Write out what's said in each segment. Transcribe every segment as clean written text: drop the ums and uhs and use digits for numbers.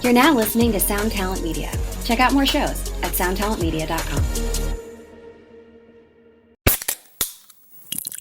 You're now listening to Sound Talent Media. Check out more shows at soundtalentmedia.com.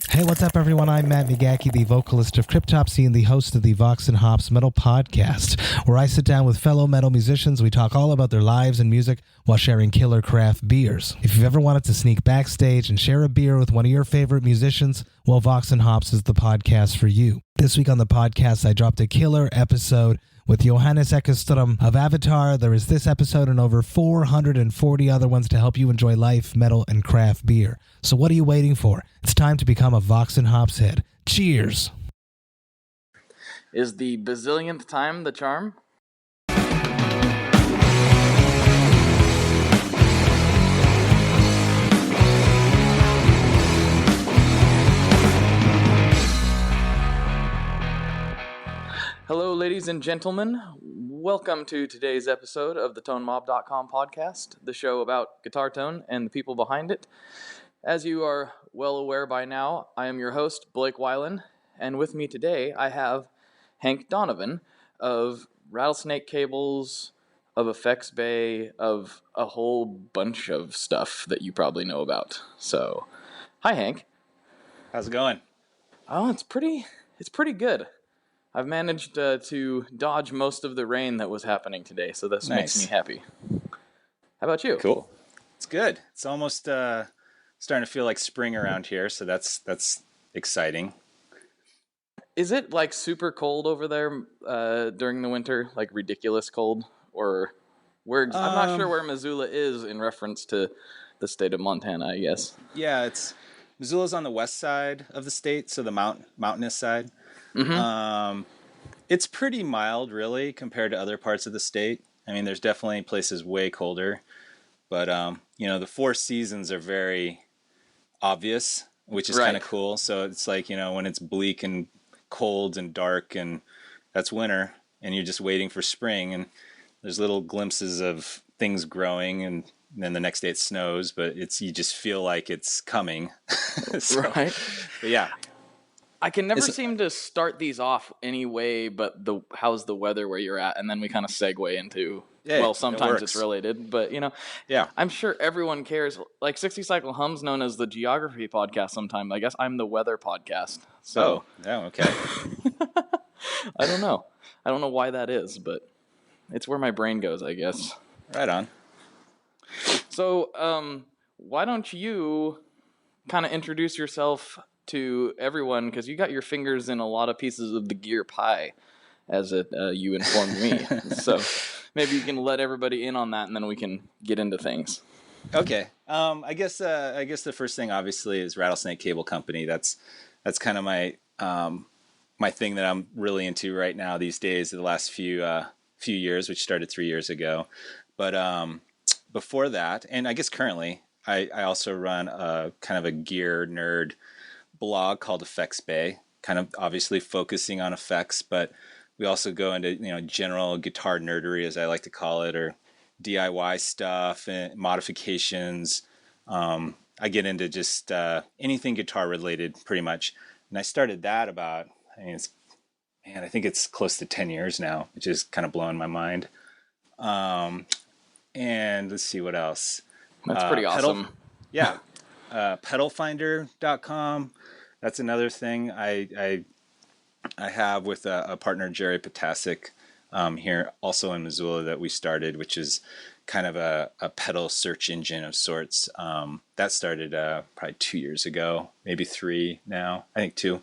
Hey, what's up, everyone? I'm Matt Migaki, the vocalist of Cryptopsy and the host of the Vox and Hops Metal Podcast, where I sit down with fellow metal musicians. We talk all about their lives and music while sharing killer craft beers. If you've ever wanted to sneak backstage and share a beer with one of your favorite musicians, well, Vox and Hops is the podcast for you. This week on the podcast, I dropped a killer episode with Johannes Ekström of Avatar. There is this episode and over 440 other ones to help you enjoy life, metal, and craft beer. So what are you waiting for? It's time to become a Vox and Hops head. Cheers! Is the bazillionth time the charm? Hello, ladies and gentlemen. Welcome to today's episode of the ToneMob.com podcast, the show about guitar tone and the people behind it. As you are well aware by now, I am your host, Blake Weiland, and with me today I have Hank Donovan of Rattlesnake Cables, of Effects Bay, of a whole bunch of stuff that you probably know about. So, hi Hank. How's it going? Oh, it's pretty good. I've managed to dodge most of the rain that was happening today, so this makes me happy. How about you? Cool. It's good. It's almost starting to feel like spring around here, so that's exciting. Is it like super cold over there during the winter, like ridiculous cold, or where? I'm not sure where Missoula is in reference to the state of Montana, I guess. Yeah, Missoula's on the west side of the state, so the mountainous side. Mm-hmm. It's pretty mild, really, compared to other parts of the state. I mean, there's definitely places way colder, but the four seasons are very obvious, which is kind of cool. So it's like, when it's bleak and cold and dark, and that's winter, and you're just waiting for spring, and there's little glimpses of things growing, and then the next day it snows, but you just feel like it's coming. Right. But yeah. I can never seem to start these off any way but how's the weather where you're at, and then we kind of segue into, sometimes it's related, but, yeah, I'm sure everyone cares. Like 60 Cycle Hum's known as the geography podcast sometime. I guess I'm the weather podcast. So. Oh, okay. I don't know. I don't know why that is, but it's where my brain goes, I guess. Right on. So, why don't you kind of introduce yourself to everyone, because you got your fingers in a lot of pieces of the gear pie, as you informed me. So maybe you can let everybody in on that, and then we can get into things. Okay. I guess the first thing obviously is Rattlesnake Cable Company. That's kind of my my thing that I'm really into right now these days. The last few years, which started 3 years ago, but before that, and I guess currently, I also run a kind of a gear nerd blog called Effects Bay, kind of obviously focusing on effects, but we also go into general guitar nerdery, as I like to call it, or DIY stuff and modifications. I get into just anything guitar related pretty much, and I started that about I think it's close to 10 years now, which is kind of blowing my mind. And let's see what else. That's pretty awesome. Pedalfinder.com. That's another thing I have with a partner, Jerry Potasic, here also in Missoula, that we started, which is kind of a pedal search engine of sorts. That started probably 2 years ago, maybe 3 now. I think 2.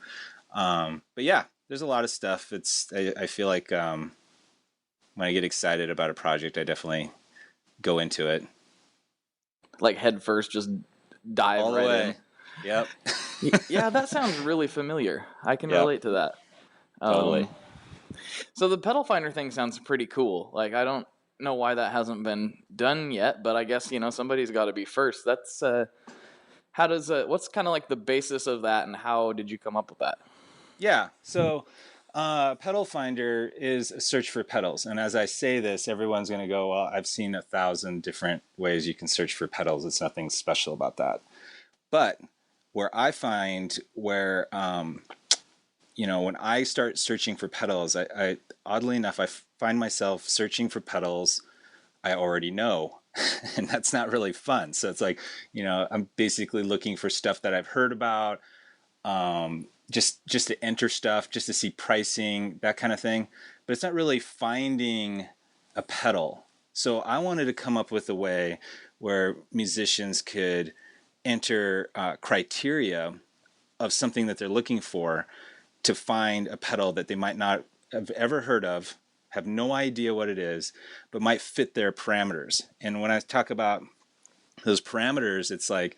But yeah, there's a lot of stuff. I feel like when I get excited about a project, I definitely go into it. Like head first, just dive all the right way. in. Yep. Yeah, that sounds really familiar. I can relate to that. Totally. So the pedal finder thing sounds pretty cool. Like, I don't know why that hasn't been done yet, but I guess, somebody's got to be first. That's what's kind of like the basis of that, and how did you come up with that? Yeah. So Pedal Finder is a search for pedals. And as I say this, everyone's going to go, well, I've seen 1,000 different ways you can search for pedals. It's nothing special about that. But where I find where when I start searching for pedals, I oddly enough, I find myself searching for pedals I already know. And that's not really fun. So it's like, I'm basically looking for stuff that I've heard about, just to enter stuff, just to see pricing, that kind of thing. But it's not really finding a pedal. So I wanted to come up with a way where musicians could enter criteria of something that they're looking for to find a pedal that they might not have ever heard of, have no idea what it is, but might fit their parameters. And when I talk about those parameters, it's like,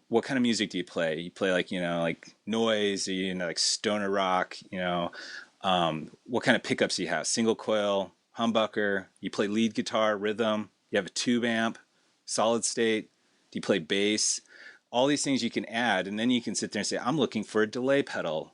what kind of music do you play? You play like, like noise, or, like stoner rock, what kind of pickups do you have? Single coil, humbucker, you play lead guitar, rhythm, you have a tube amp, solid state, do you play bass? All these things you can add, and then you can sit there and say, I'm looking for a delay pedal.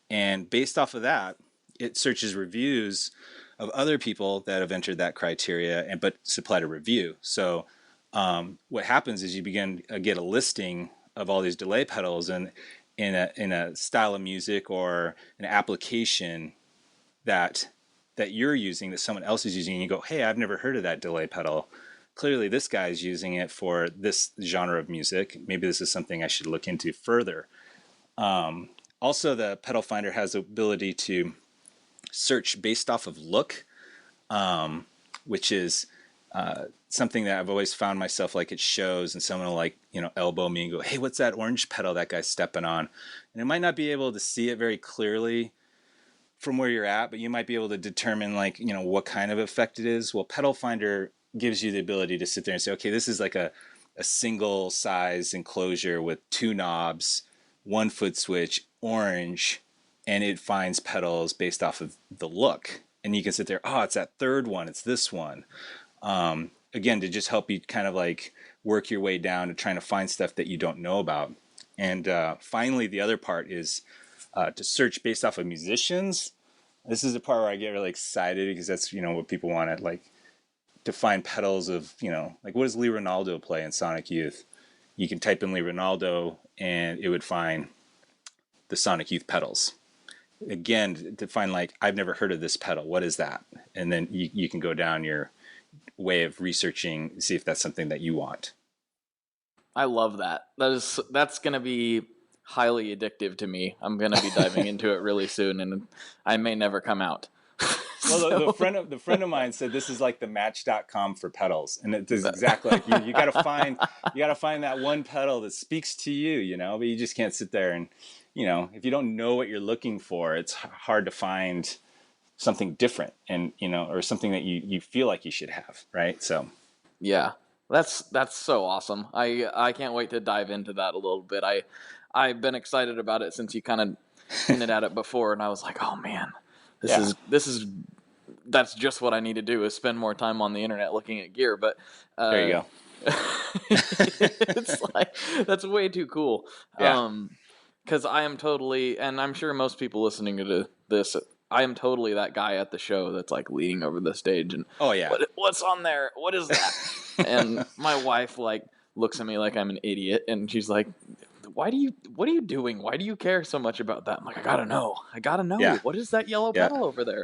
And based off of that, it searches reviews of other people that have entered that criteria but supplied a review. So what happens is you begin to get a listing of all these delay pedals and in a style of music or an application that you're using, that someone else is using, and you go, hey, I've never heard of that delay pedal. Clearly this guy's using it for this genre of music. Maybe this is something I should look into further. Also, the pedal finder has the ability to search based off of look, which is something that I've always found myself like at shows, and someone will elbow me and go, hey, what's that orange pedal that guy's stepping on? And I might not be able to see it very clearly from where you're at, but you might be able to determine what kind of effect it is. Well, pedal finder gives you the ability to sit there and say, okay, this is like a single size enclosure with 2 knobs, 1 foot switch, orange, and it finds pedals based off of the look. And you can sit there, oh, it's that third one, it's this one. Again, to just help you kind of like work your way down to trying to find stuff that you don't know about. And finally, the other part is to search based off of musicians. This is the part where I get really excited, because that's, what people want to find pedals of, like, what does Lee Ronaldo play in Sonic Youth? You can type in Lee Ronaldo and it would find the Sonic Youth pedals. Again, to find I've never heard of this pedal. What is that? And then you can go down your way of researching, see if that's something that you want. I love that. That's going to be highly addictive to me. I'm going to be diving into it really soon, and I may never come out. Well, the friend of mine said this is like the Match.com for pedals, and it is exactly like you got to find that one pedal that speaks to you, but you just can't sit there and, if you don't know what you're looking for, it's hard to find something different and, or something that you feel like you should have, right? So yeah, that's so awesome. I can't wait to dive into that a little bit. I've been excited about it since you kind of hinted at it before, and I was like, oh man, that's just what I need to do, is spend more time on the internet looking at gear. But there you go. It's like, that's way too cool. Yeah. Because I am totally, and I'm sure most people listening to this, I am totally that guy at the show that's like leaning over the stage and, oh yeah, what's on there? What is that? And my wife looks at me like I'm an idiot, and she's like, what are you doing? Why do you care so much about that? I'm like, I gotta know. Yeah. What is that yellow pedal over there?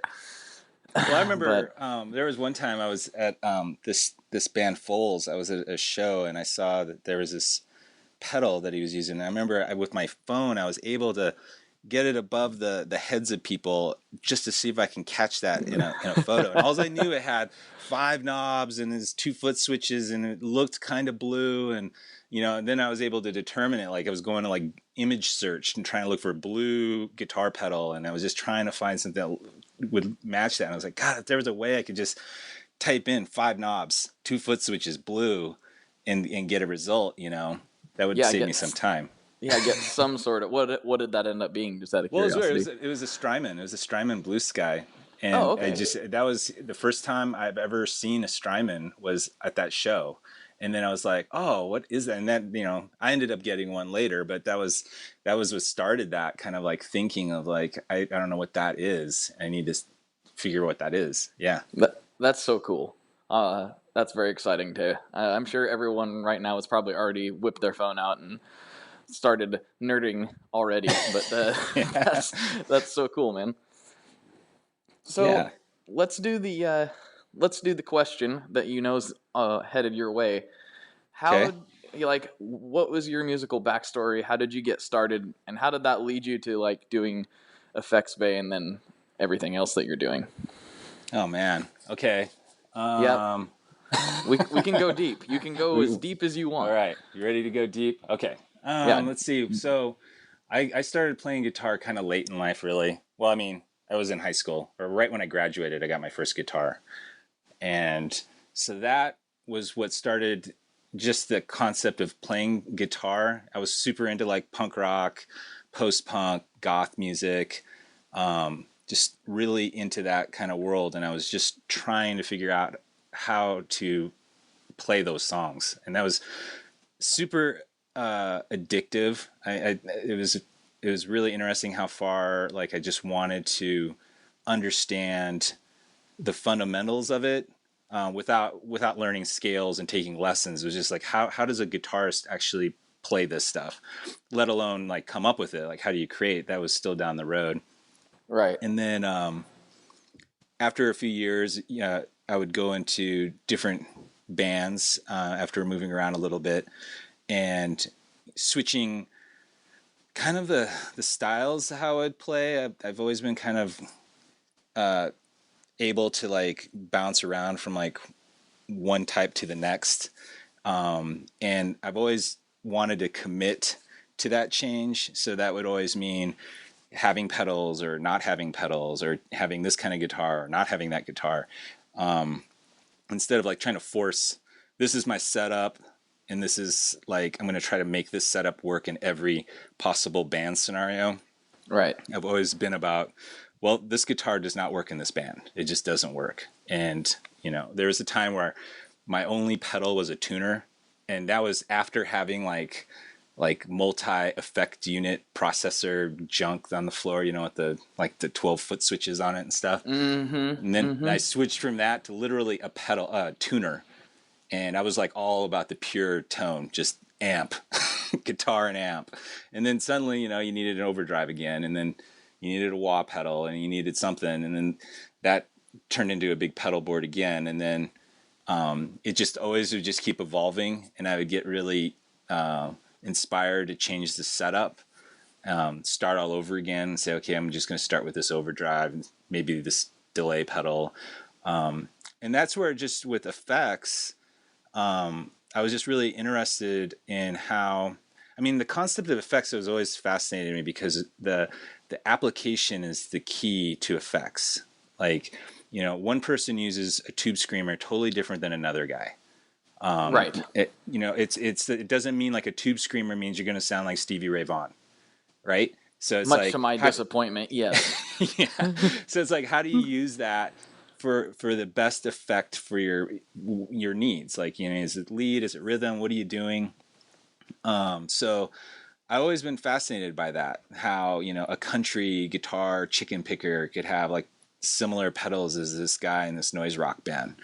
Well, I remember there was one time I was at this band Foles. I was at a show and I saw that there was this pedal that he was using. And I remember with my phone, I was able to get it above the heads of people just to see if I can catch that in a photo. And all I knew, it had 5 knobs and his 2 foot switches, and it looked kind of blue. And and then I was able to determine it. Like I was going to image search and trying to look for a blue guitar pedal, and I was just trying to find something that would match that. And I was like, God, if there was a way I could just type in 5 knobs, 2 foot switches, blue, and get a result, that would save me some time. Yeah, get some sort of, what did that end up being? Just out of curiosity. Well, it was a Strymon. It was a Strymon Blue Sky. And okay. That was the first time I've ever seen a Strymon, was at that show. And then I was like, oh, what is that? And then, I ended up getting one later, but that was what started that kind of thinking of I don't know what that is. I need to figure what that is. Yeah. That's so cool. That's very exciting too. I'm sure everyone right now has probably already whipped their phone out and started nerding already, but that's so cool, man. So Yeah. let's do the question that is headed your way. Okay. What was your musical backstory? How did you get started, and how did that lead you to like doing Effects Bay and then everything else that you're doing? Oh man. Okay. Yep. We can go deep. You can go as deep as you want. All right. You ready to go deep? Okay. Yeah. Let's see. So I started playing guitar kind of late in life, really. Well, I mean, I was in high school, or right when I graduated, I got my first guitar. And so that was what started just the concept of playing guitar. I was super into like punk rock, post-punk, goth music, just really into that kind of world. And I was just trying to figure out how to play those songs. And that was super addictive. It was really interesting how far like I just wanted to understand the fundamentals of it without learning scales and taking lessons. It was just like how does a guitarist actually play this stuff, let alone like come up with it? Like how do you create? That was still down the road. Right. And then after a few years, I would go into different bands after moving around a little bit and switching kind of the styles how I'd play. I've always been kind of able to like bounce around from like one type to the next. And I've always wanted to commit to that change. So that would always mean having pedals or not having pedals, or having this kind of guitar or not having that guitar. Instead of like trying to force, this is my setup and this is like, I'm going to try to make this setup work in every possible band scenario. Right. I've always been about, well, this guitar does not work in this band. It just doesn't work. And, there was a time where my only pedal was a tuner. And that was after having like multi-effect unit processor junk on the floor, with the 12-foot switches on it and stuff. Mm-hmm. And then Mm-hmm. I switched from that to literally a pedal, tuner. And I was like all about the pure tone, just amp, guitar and amp. And then suddenly, you needed an overdrive again. And then you needed a wah pedal and you needed something. And then that turned into a big pedal board again. And then it just always would just keep evolving. And I would get really inspired to change the setup, start all over again and say, okay, I'm just going to start with this overdrive and maybe this delay pedal. And that's where just with effects, I was just really interested in how, the concept of effects has always fascinated me because the application is the key to effects. Like, one person uses a tube screamer totally different than another guy. Right. It doesn't mean like a tube screamer means you're going to sound like Stevie Ray Vaughan, right? So it's Much to my disappointment, yes. Yeah. So it's like, how do you use that for the best effect for your needs? Like, is it lead? Is it rhythm? What are you doing? So I've always been fascinated by that. How, a country guitar chicken picker could have like similar pedals as this guy in this noise rock band.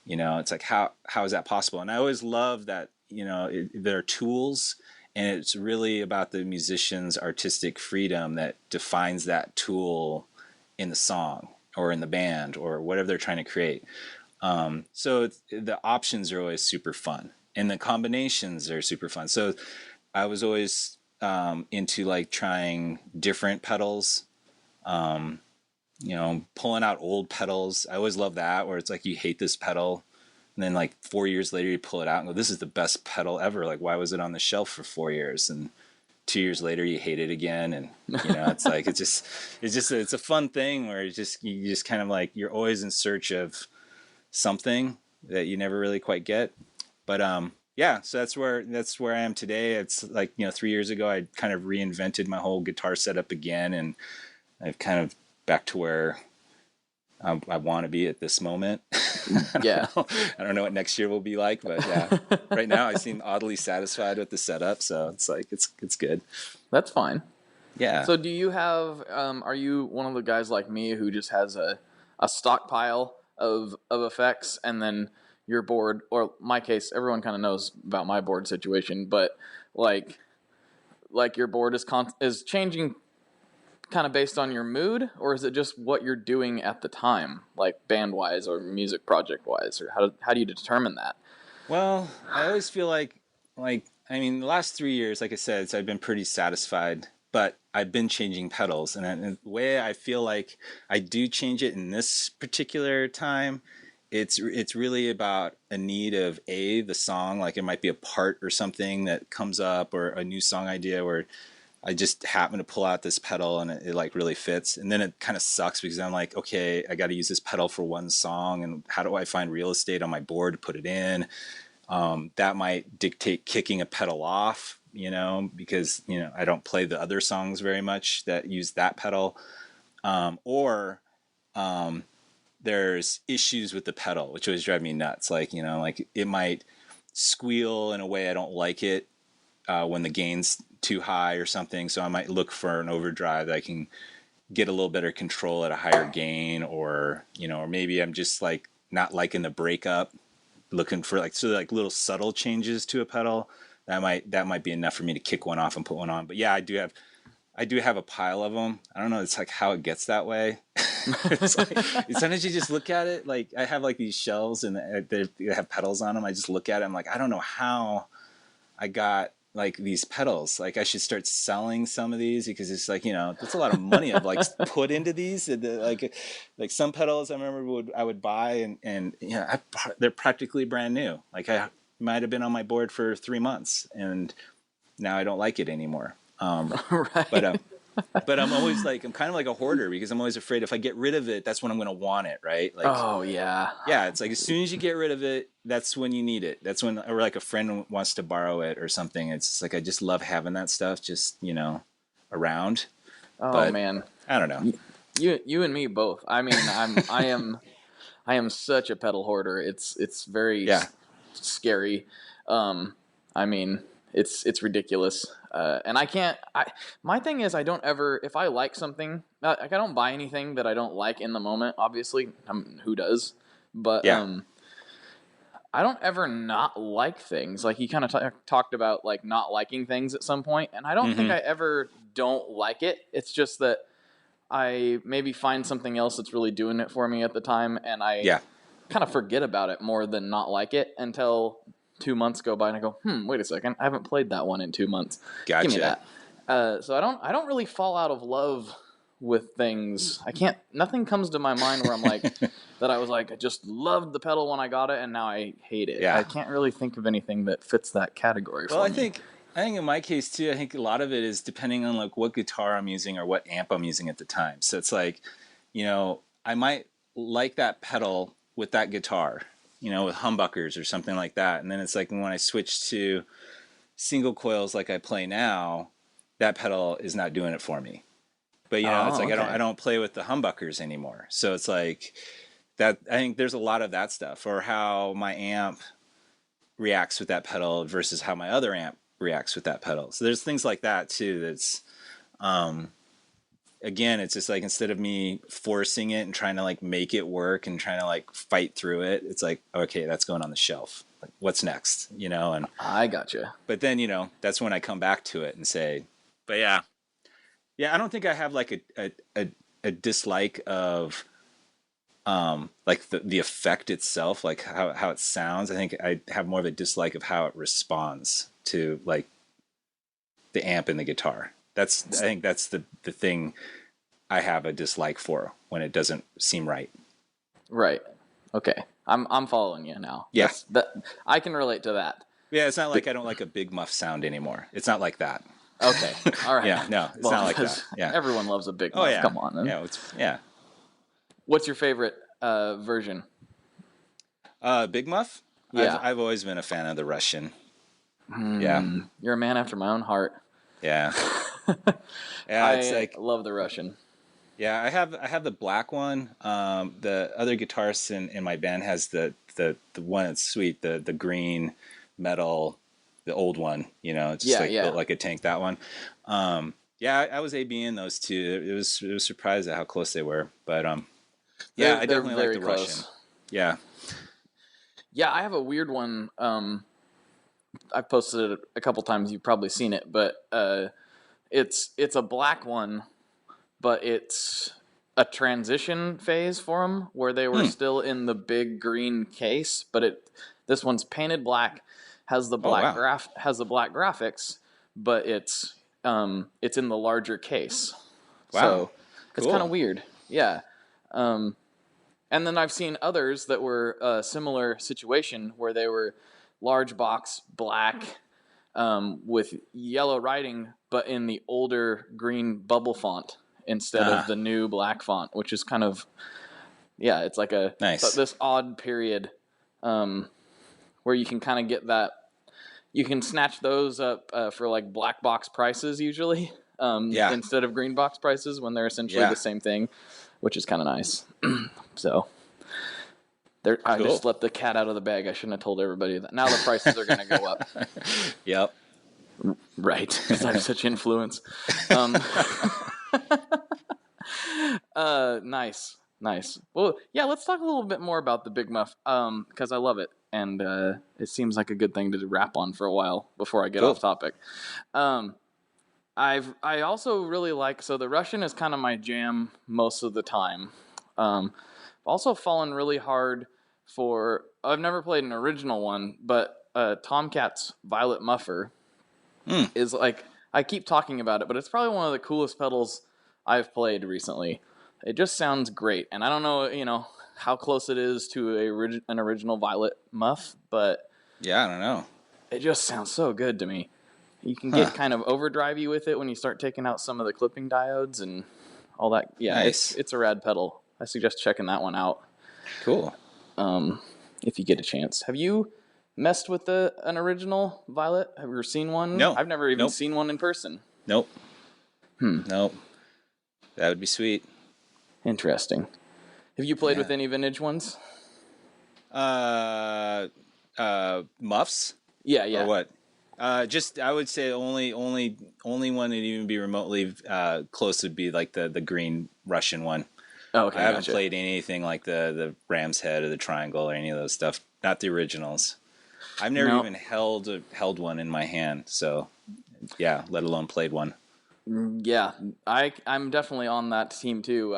It's like, how is that possible? And I always love that, there are tools, and it's really about the musician's artistic freedom that defines that tool in the song or in the band or whatever they're trying to create. So the options are always super fun and the combinations are super fun. So I was always into like trying different pedals, pulling out old pedals. I always love that, where it's like you hate this pedal and then like 4 years later you pull it out and go, this is the best pedal ever. Like, why was it on the shelf for 4 years? And 2 years later you hate it again. And it's like, it's a fun thing where you just kind of like, you're always in search of something that you never really quite get. But yeah, so that's where I am today. It's like, 3 years ago I kind of reinvented my whole guitar setup again, and I've kind of back to where I want to be at this moment. Yeah. I don't know what next year will be like, but yeah, right now I seem oddly satisfied with the setup. So it's like, it's good. That's fine. Yeah. So do you have, are you one of the guys like me who just has a stockpile of effects, and then your board, or my case, everyone kind of knows about my board situation, but like like your board is changing kind of based on your mood, or is it just what you're doing at the time, like band wise or music project wise, or how do you determine that? Well, I always feel like I mean, the last 3 years, like I said, I've been pretty satisfied, but I've been changing pedals, and the way I feel like I do change it in this particular time, it's really about a need of the song, like it might be a part or something that comes up, or a new song idea where I just happen to pull out this pedal and it like really fits. And then it kind of sucks because I'm like, okay, I got to use this pedal for one song. And how do I find real estate on my board to put it in? That might dictate kicking a pedal off, because, I don't play the other songs very much that use that pedal. Or there's issues with the pedal, which always drive me nuts. Like, like it might squeal in a way I don't like it when the gain's too high or something. So I might look for an overdrive that I can get a little better control at a higher gain, or maybe I'm just like not liking the breakup, looking for like little subtle changes to a pedal that might be enough for me to kick one off and put one on. But yeah, I do have a pile of them. I don't know. It's like how it gets that way. It's like, sometimes you just look at it. Like I have like these shelves and they have pedals on them. I just look at it. I'm like, I don't know how I got like these pedals. Like I should start selling some of these, because it's like, that's a lot of money I've like put into these. Like some pedals I remember I would buy and they're practically brand new. Like I might have been on my board for 3 months and now I don't like it anymore. Right. But I'm always like, I'm kind of like a hoarder, because I'm always afraid if I get rid of it, that's when I'm going to want it. Right. Like, oh yeah. Yeah. It's like, as soon as you get rid of it, that's when you need it. That's when, or like a friend wants to borrow it or something. It's just like, I just love having that stuff just, around. Oh but, man. I don't know. You and me both. I mean, I am such a pedal hoarder. It's very scary. I mean, it's ridiculous. And my thing is, I don't ever, if I like something, like I don't buy anything that I don't like in the moment, obviously. Who does? But I don't ever not like things. Like you kind of talked about like not liking things at some point, and I don't think I ever don't like it. It's just that I maybe find something else that's really doing it for me at the time, and I kind of forget about it more than not like it until 2 months go by and I go, wait a second, I haven't played that one in 2 months. Gotcha. Give me that. So I don't really fall out of love with things. Nothing comes to my mind where I'm like, that I was like, I just loved the pedal when I got it and now I hate it. Yeah. I can't really think of anything that fits that category for me. I think in my case too, I think a lot of it is depending on like what guitar I'm using or what amp I'm using at the time. So it's like, I might like that pedal with that guitar, with humbuckers or something like that. And then it's like when I switch to single coils like I play now, that pedal is not doing it for me. But it's like, okay. I don't play with the humbuckers anymore. So it's like that. I think there's a lot of that stuff, or how my amp reacts with that pedal versus how my other amp reacts with that pedal. So there's things like that too. That's, again, it's just like, instead of me forcing it and trying to like make it work and trying to like fight through it, it's like, okay, that's going on the shelf. Like, what's next? And I gotcha. But then, that's when I come back to it and say, but yeah, I don't think I have like a dislike of, like the effect itself, like how it sounds. I think I have more of a dislike of how it responds to like the amp and the guitar. I think that's the thing I have a dislike for, when it doesn't seem right. Right. Okay. I'm following you now. Yeah. I can relate to that. Yeah. It's not like I don't like a big muff sound anymore. It's not like that. Okay. All right. Yeah. No, it's not like that. Yeah. Everyone loves a big muff. Yeah. Come on. Then. Yeah. What's your favorite version? Big muff? Yeah. I've always been a fan of the Russian. Yeah. You're a man after my own heart. Yeah. Yeah, it's I love the Russian. Yeah, I have the black one. The other guitarist in my band has the one that's sweet, the green metal, the old one. It's just built like a tank. That one. I was ABing those two. It was surprised at how close they were, but I definitely like the close. Russian. Yeah. Yeah, I have a weird one. I've posted it a couple times. You've probably seen it, but it's a black one, but it's a transition phase for them where they were still in the big green case, but this one's painted black, has the black graphics, but it's in the larger case. Wow. So it's Cool. kind of weird. Yeah. And then I've seen others that were a similar situation where they were large box, black, with yellow writing, but in the older green bubble font instead of the new black font, which is kind of, it's like this odd period where you can kind of get that. You can snatch those up for like black box prices usually instead of green box prices when they're essentially the same thing, which is kind of nice. So I just let the cat out of the bag. I shouldn't have told everybody that. Now the prices are going to go up. Yep. Right, because I have such influence. Nice. Well, yeah, let's talk a little bit more about the Big Muff, because I love it, and it seems like a good thing to wrap on for a while before I get off topic. I also really like, so the Russian is kind of my jam most of the time. Also fallen really hard for, I've never played an original one, but Tomcat's Violet Muffer is like, I keep talking about it, but it's probably one of the coolest pedals I've played recently. It just sounds great, and I don't know, how close it is to an original Violet Muff, but yeah, I don't know. It just sounds so good to me. You can get kind of overdrivey with it when you start taking out some of the clipping diodes and all that. Yeah, nice. It's a rad pedal. I suggest checking that one out. Cool. If you get a chance. Have you messed with an original Violet? Have you ever seen one? No. I've never even seen one in person. Nope. Nope. That would be sweet. Interesting. Have you played with any vintage ones? Muffs? Yeah. Or what? Just I would say only one that even be remotely close would be like the green Russian one. Oh, okay. I haven't played anything like the Ram's Head or the Triangle or any of those stuff. Not the originals. I've never even held one in my hand. So yeah, let alone played one. Yeah, I'm definitely on that team too.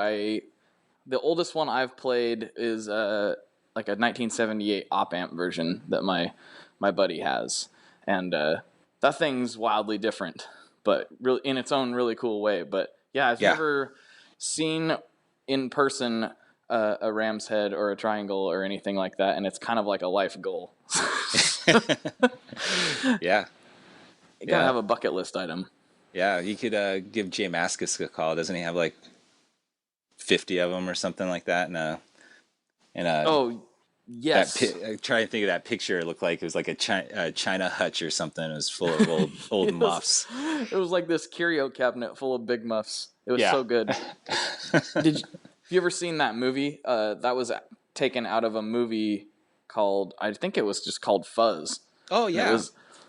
The oldest one I've played is like a 1978 op-amp version that my buddy has, and that thing's wildly different, but really in its own really cool way. But yeah, I've never seen in person a Ram's Head or a Triangle or anything like that, and it's kind of like a life goal. Yeah, you gotta have a bucket list item. Yeah, you could give Jay Maskus a call. Doesn't he have like 50 of them or something like that? Oh, yes. Try to think of that picture. It looked like it was like a China hutch or something. It was full of old muffs. It was like this curio cabinet full of big muffs. It was so good. Have you ever seen that movie? That was taken out of a movie called, I think it was just called Fuzz. Oh, yeah.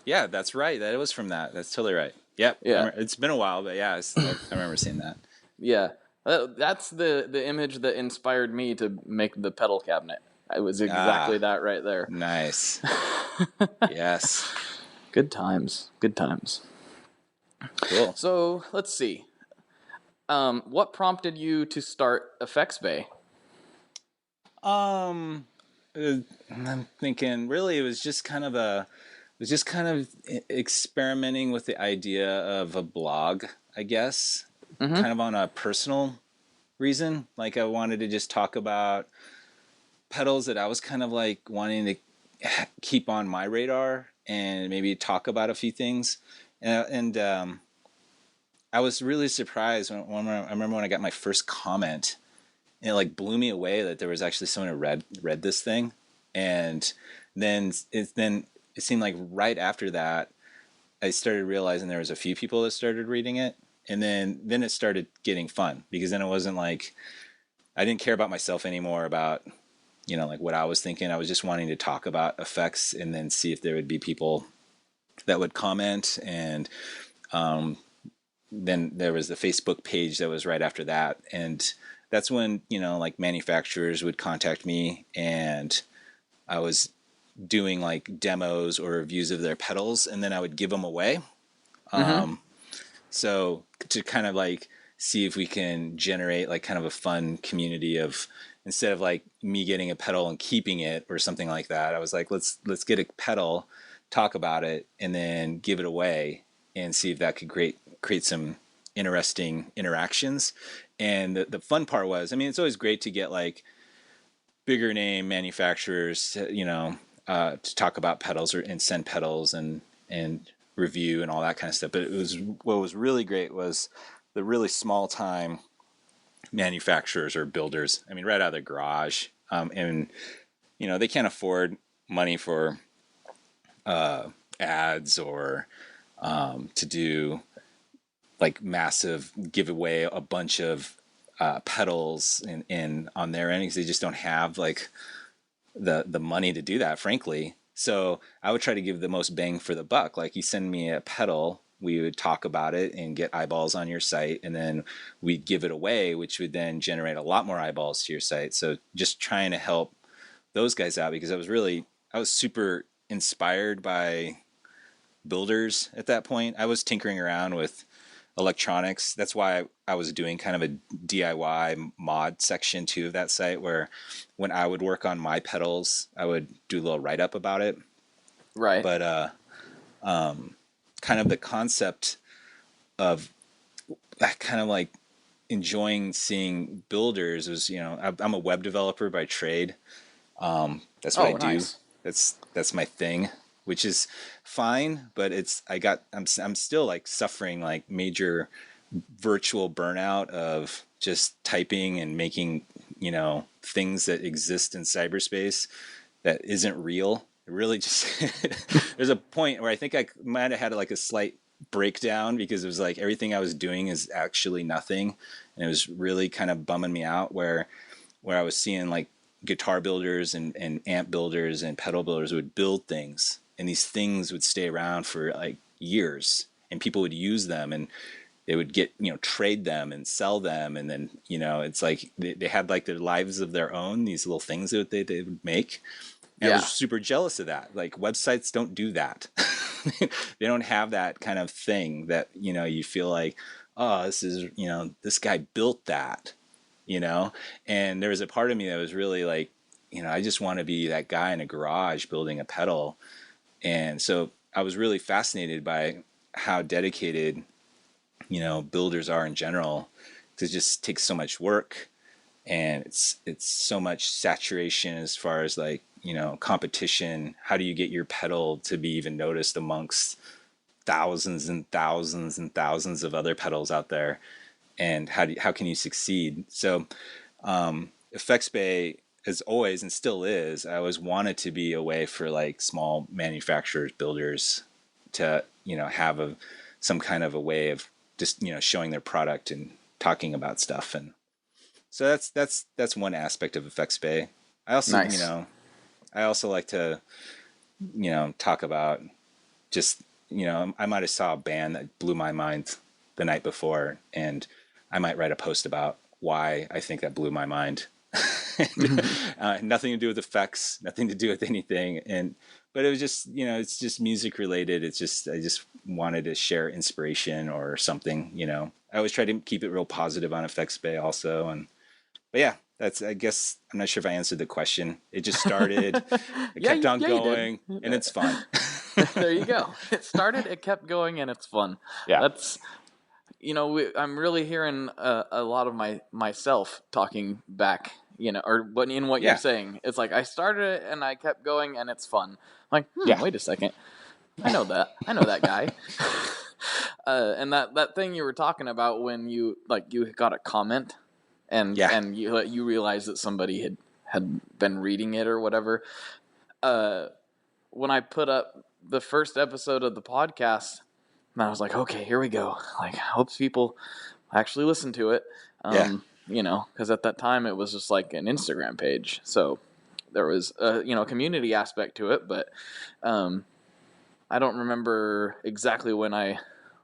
Yeah, that's right. That was from that. That's totally right. Yep. Yeah. It's been a while, but yeah, I remember seeing that. Yeah. That's the image that inspired me to make the pedal cabinet. It was exactly that right there. Nice. Yes. Good times. Cool. So let's see. What prompted you to start Effects Bay? I'm thinking really it was just kind of experimenting with the idea of a blog, I guess, kind of on a personal reason. Like I wanted to just talk about pedals that I was kind of like wanting to keep on my radar and maybe talk about a few things. And I was really surprised I remember when I got my first comment, and it like blew me away that there was actually someone who read this thing. And then it seemed like right after that, I started realizing there was a few people that started reading it. And then it started getting fun, because then it wasn't like, I didn't care about myself anymore about, like what I was thinking. I was just wanting to talk about effects and then see if there would be people that would comment. And then there was the Facebook page that was right after that. And that's when, like manufacturers would contact me, and I was doing like demos or reviews of their pedals, and then I would give them away. Mm-hmm. So to kind of like see if we can generate like kind of a fun community of, instead of like me getting a pedal and keeping it or something like that, I was like, let's get a pedal, talk about it, and then give it away and see if that could create some interesting interactions. And the fun part was, I mean, it's always great to get like bigger name manufacturers, to talk about pedals and send pedals and review and all that kind of stuff. But what was really great was the really small time manufacturers or builders. I mean, right out of their garage, and they can't afford money for ads or to do like massive giveaway a bunch of pedals in on their end, because they just don't have like the money to do that, frankly. So I would try to give the most bang for the buck. Like, you send me a pedal, we would talk about it and get eyeballs on your site, and then we'd give it away, which would then generate a lot more eyeballs to your site. So just trying to help those guys out, because I was super inspired by builders at that point. I was tinkering around with electronics. That's why I was doing kind of a DIY mod section too of that site, where when I would work on my pedals, I would do a little write-up about it. Right. But kind of the concept of kind of like enjoying seeing builders was, I'm a web developer by trade. That's what I do. Nice. That's my thing, which is fine, but I'm still like suffering like major virtual burnout of just typing and making, things that exist in cyberspace that isn't real. It really just, there's a point where I think I might have had like a slight breakdown, because it was like everything I was doing is actually nothing. And it was really kind of bumming me out, where I was seeing like guitar builders and amp builders and pedal builders would build things, and these things would stay around for like years, and people would use them, and they would get, trade them and sell them. And then, it's like they had like their lives of their own, these little things that they would make. And I was super jealous of that. Like, websites don't do that. They don't have that kind of thing that, you feel like, oh, this is, this guy built that, and there was a part of me that was really like, I just want to be that guy in a garage building a pedal. And so I was really fascinated by how dedicated, builders are in general, because it just takes so much work, and it's so much saturation as far as like, competition. How do you get your pedal to be even noticed amongst thousands and thousands and thousands of other pedals out there? And how can you succeed? So Effects Bay, as always and still is, I always wanted to be a way for like small manufacturers, builders to, have some kind of a way of just, showing their product and talking about stuff. And so that's one aspect of Effects Bay. I also, Nice. I also like to, talk about just, I might have saw a band that blew my mind the night before, and I might write a post about why I think that blew my mind. Nothing to do with effects, nothing to do with anything. But it was just, it's just music related. It's just, I just wanted to share inspiration or something, I always try to keep it real positive on Effects Bay also. But yeah, I guess, I'm not sure if I answered the question. It just started, it kept on going, and it's fun. There you go. It started, it kept going, and it's fun. Yeah. That's, I'm really hearing a lot of myself talking back, or in what you're saying. It's like, I started it and I kept going, and it's fun. I'm like, wait a second. I know that guy. And that thing you were talking about when you got a comment and you realized that somebody had been reading it or whatever. When I put up the first episode of the podcast, and I was like, okay, here we go. Like, I hope people actually listen to it. Because at that time it was just like an Instagram page. So there was a, community aspect to it, but I don't remember exactly when I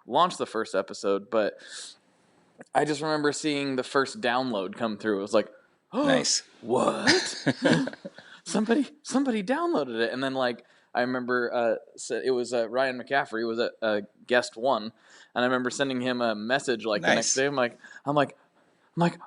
launched the first episode, but I just remember seeing the first download come through. It was like, oh, nice. What? somebody downloaded it, and then like I remember it was Ryan McCaffrey was a guest one, and I remember sending him a message like the next Nice. day. I'm like,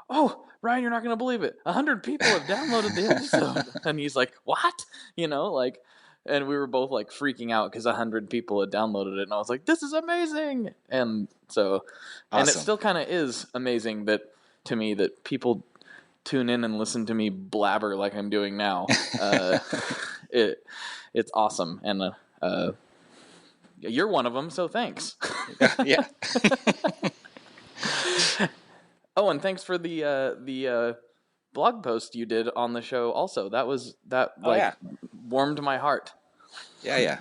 oh, Ryan, you're not gonna believe it. 100 people have downloaded the episode, and he's like, what? Like, and we were both like freaking out because 100 people had downloaded it, and I was like, this is amazing. And so, and it Awesome. still kind of is amazing to me that people tune in and listen to me blabber like I'm doing now. It's awesome, and you're one of them, so thanks. Yeah. Oh, and thanks for the blog post you did on the show. Also, that warmed my heart. Yeah.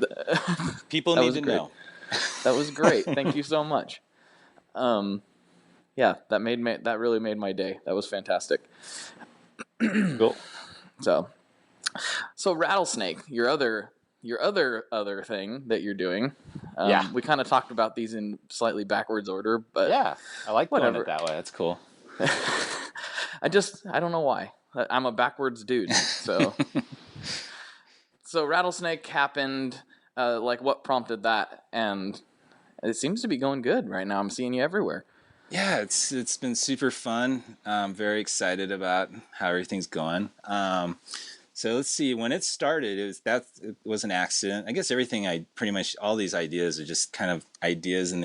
People That need was to great. know. That was great. Thank you so much. Yeah, that really made my day. That was fantastic. Cool. So Rattlesnake, your other thing that you're doing. Yeah. We kind of talked about these in slightly backwards order, but Yeah, I like doing whatever. it that way. That's cool. I don't know why. I'm a backwards dude. So Rattlesnake happened. Like what prompted that? And it seems to be going good right now. I'm seeing you everywhere. Yeah, it's been super fun. I'm very excited about how everything's going. So let's see. When it started, it was an accident. I guess all these ideas are just kind of ideas, and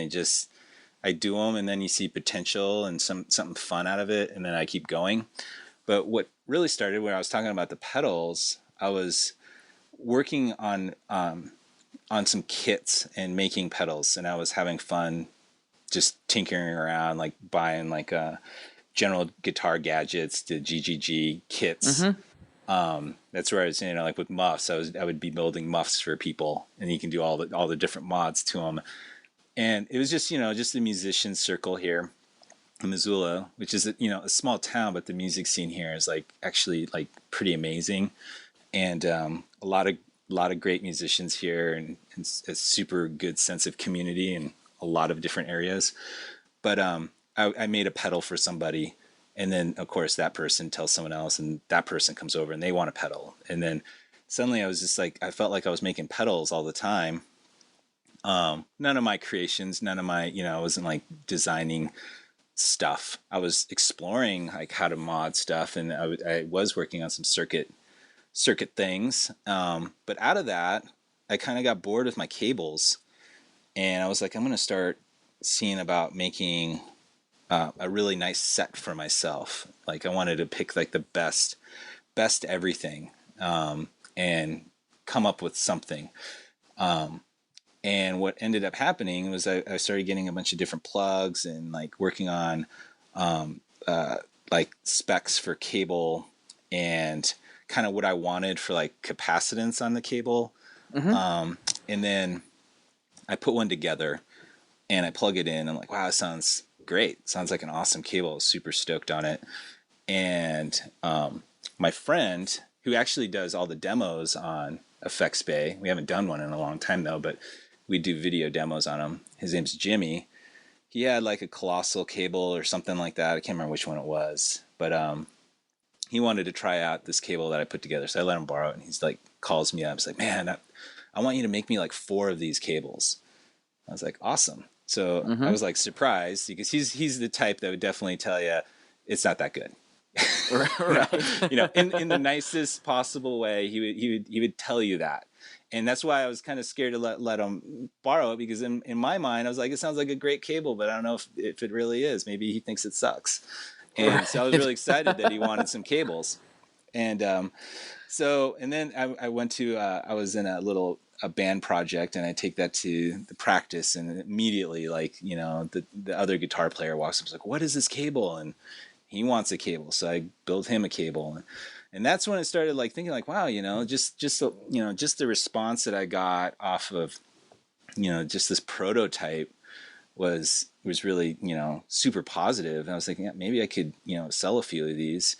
I do them, and then you see potential and something fun out of it, and then I keep going. But what really started when I was talking about the pedals, I was working on some kits and making pedals, and I was having fun just tinkering around, like buying like general guitar gadgets, the GGG kits. Mm-hmm. That's where I was, like with muffs, I would be building muffs for people, and you can do all the different mods to them. And it was just, just the musician circle here in Missoula, which is, a small town, but the music scene here is like actually like pretty amazing. And a lot of great musicians here, and a super good sense of community in a lot of different areas. But I made a pedal for somebody, and then of course that person tells someone else, and that person comes over and they want a pedal. And then suddenly I was just like, I felt like I was making pedals all the time. None of my creations, none of my, I wasn't like designing stuff. I was exploring like how to mod stuff, and I was working on some circuit things. But out of that, I kind of got bored with my cables, and I was like, I'm going to start seeing about making a really nice set for myself. Like I wanted to pick like the best everything, and come up with something. And what ended up happening was I started getting a bunch of different plugs and like working on like specs for cable and kind of what I wanted for like capacitance on the cable. Mm-hmm. And then I put one together and I plug it in. I'm like, wow, it sounds great. Sounds like an awesome cable. I was super stoked on it. And my friend, who actually does all the demos on Effects Bay, we haven't done one in a long time though, but we do video demos on him. His name's Jimmy. He had like a Colossal cable or something like that. I can't remember which one it was, but he wanted to try out this cable that I put together. So I let him borrow it, and he's like, calls me up. He's like, man, I want you to make me like 4 of these cables. I was like, awesome. So I was like surprised, because he's the type that would definitely tell you it's not that good. Right. In the nicest possible way, he would tell you that. And that's why I was kind of scared to let him borrow it, because in my mind, I was like, it sounds like a great cable, but I don't know if it really is. Maybe he thinks it sucks. And so I was really excited that he wanted some cables. And and then I went to, I was in a band project, and I take that to the practice, and immediately, like, the other guitar player walks up and is like, what is this cable? And he wants a cable. So I built him a cable. And that's when I started like thinking like, wow, just the response that I got off of, just this prototype was really, super positive. And I was thinking, yeah, maybe I could, sell a few of these.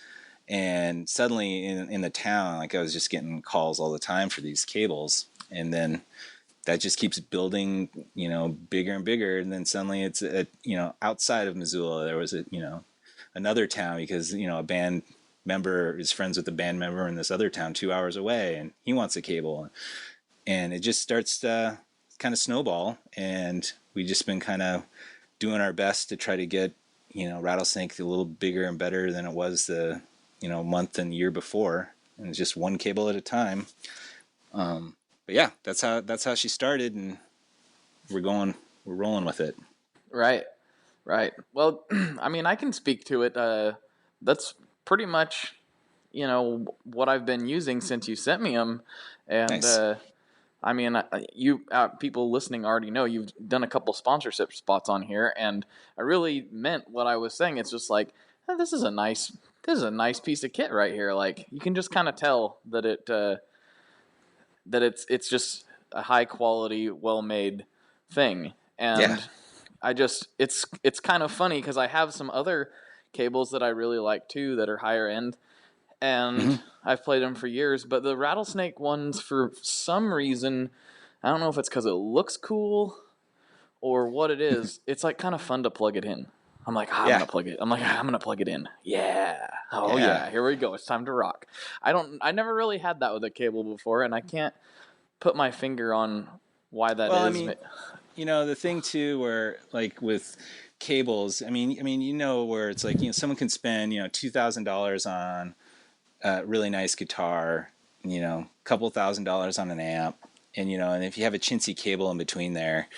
And suddenly in the town, like I was just getting calls all the time for these cables. And then that just keeps building, bigger and bigger. And then suddenly it's outside of Missoula, there was another town, because, a band member is friends with a band member in this other town 2 hours away, and he wants a cable, and it just starts to kind of snowball, and we just been kind of doing our best to try to get, Rattlesnake a little bigger and better than it was the, month and year before, and it's just one cable at a time. But yeah, that's how she started, and we're rolling with it. Right. Well, I mean, I can speak to it. That's pretty much, what I've been using since you sent me them. And, Nice. I mean, you people listening already know you've done a couple sponsorship spots on here, and I really meant what I was saying. It's just like, this is a nice piece of kit right here. Like, you can just kind of tell that it's just a high quality, well made thing. And Yeah. it's kind of funny because I have some other cables that I really like too that are higher end, and I've played them for years. But the Rattlesnake ones, for some reason, I don't know if it's because it looks cool or what it is. It's like kind of fun to plug it in. I'm like, I'm gonna plug it in. Yeah. Oh yeah. Here we go. It's time to rock. I never really had that with a cable before, and I can't put my finger on why that is. I mean, the thing too, where like with cables, I mean, where it's like, someone can spend, $2,000 on a really nice guitar, a couple $1,000s on an amp, and and if you have a chintzy cable in between there,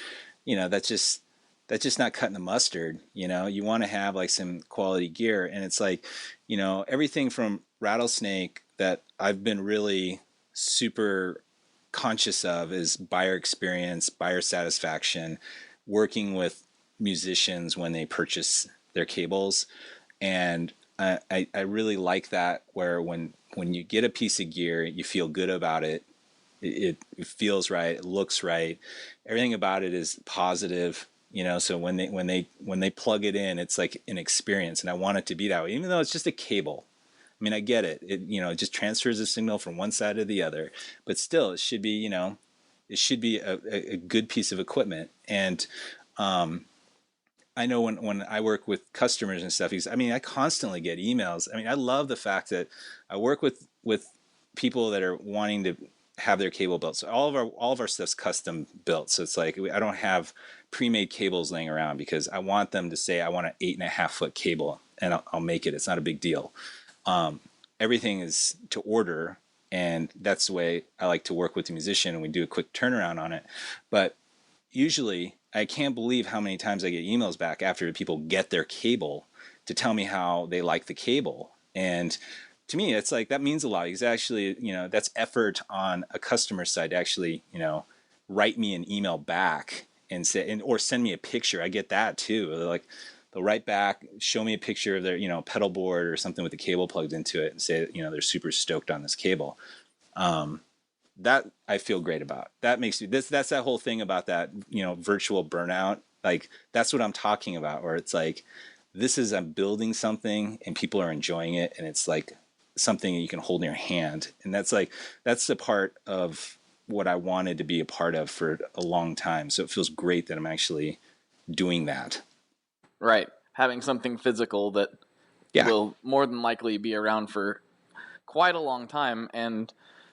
that's just not cutting the mustard. You want to have like some quality gear, and it's like, everything from Rattlesnake that I've been really super conscious of is buyer experience, buyer satisfaction, working with musicians when they purchase their cables. And I really like that, where when you get a piece of gear, you feel good about it. It feels right. It looks right. Everything about it is positive. So when they plug it in, it's like an experience, and I want it to be that way, even though it's just a cable. I mean, I get it. It just transfers a signal from one side to the other, but still, it should be, a good piece of equipment. And I know when I work with customers and stuff, because I constantly get emails. I love the fact that I work with people that are wanting to have their cable built. So all of our stuff's custom built. So it's like, I don't have pre-made cables laying around, because I want them to say, I want an 8.5 foot cable, and I'll make it. It's not a big deal. Everything is to order, and that's the way I like to work with the musician, and we do a quick turnaround on it. But usually I can't believe how many times I get emails back after people get their cable to tell me how they like the cable. And to me, it's like, that means a lot, because actually, that's effort on a customer side to actually, write me an email back and say, or send me a picture. I get that too. They'll write back, show me a picture of their, pedal board or something with the cable plugged into it, and say, they're super stoked on this cable. That I feel great about. That makes me, that's that whole thing about that, virtual burnout. Like, that's what I'm talking about, where it's like, I'm building something and people are enjoying it, and it's like something you can hold in your hand. And that's the part of what I wanted to be a part of for a long time. So it feels great that I'm actually doing that. Right. Having something physical that will more than likely be around for quite a long time, and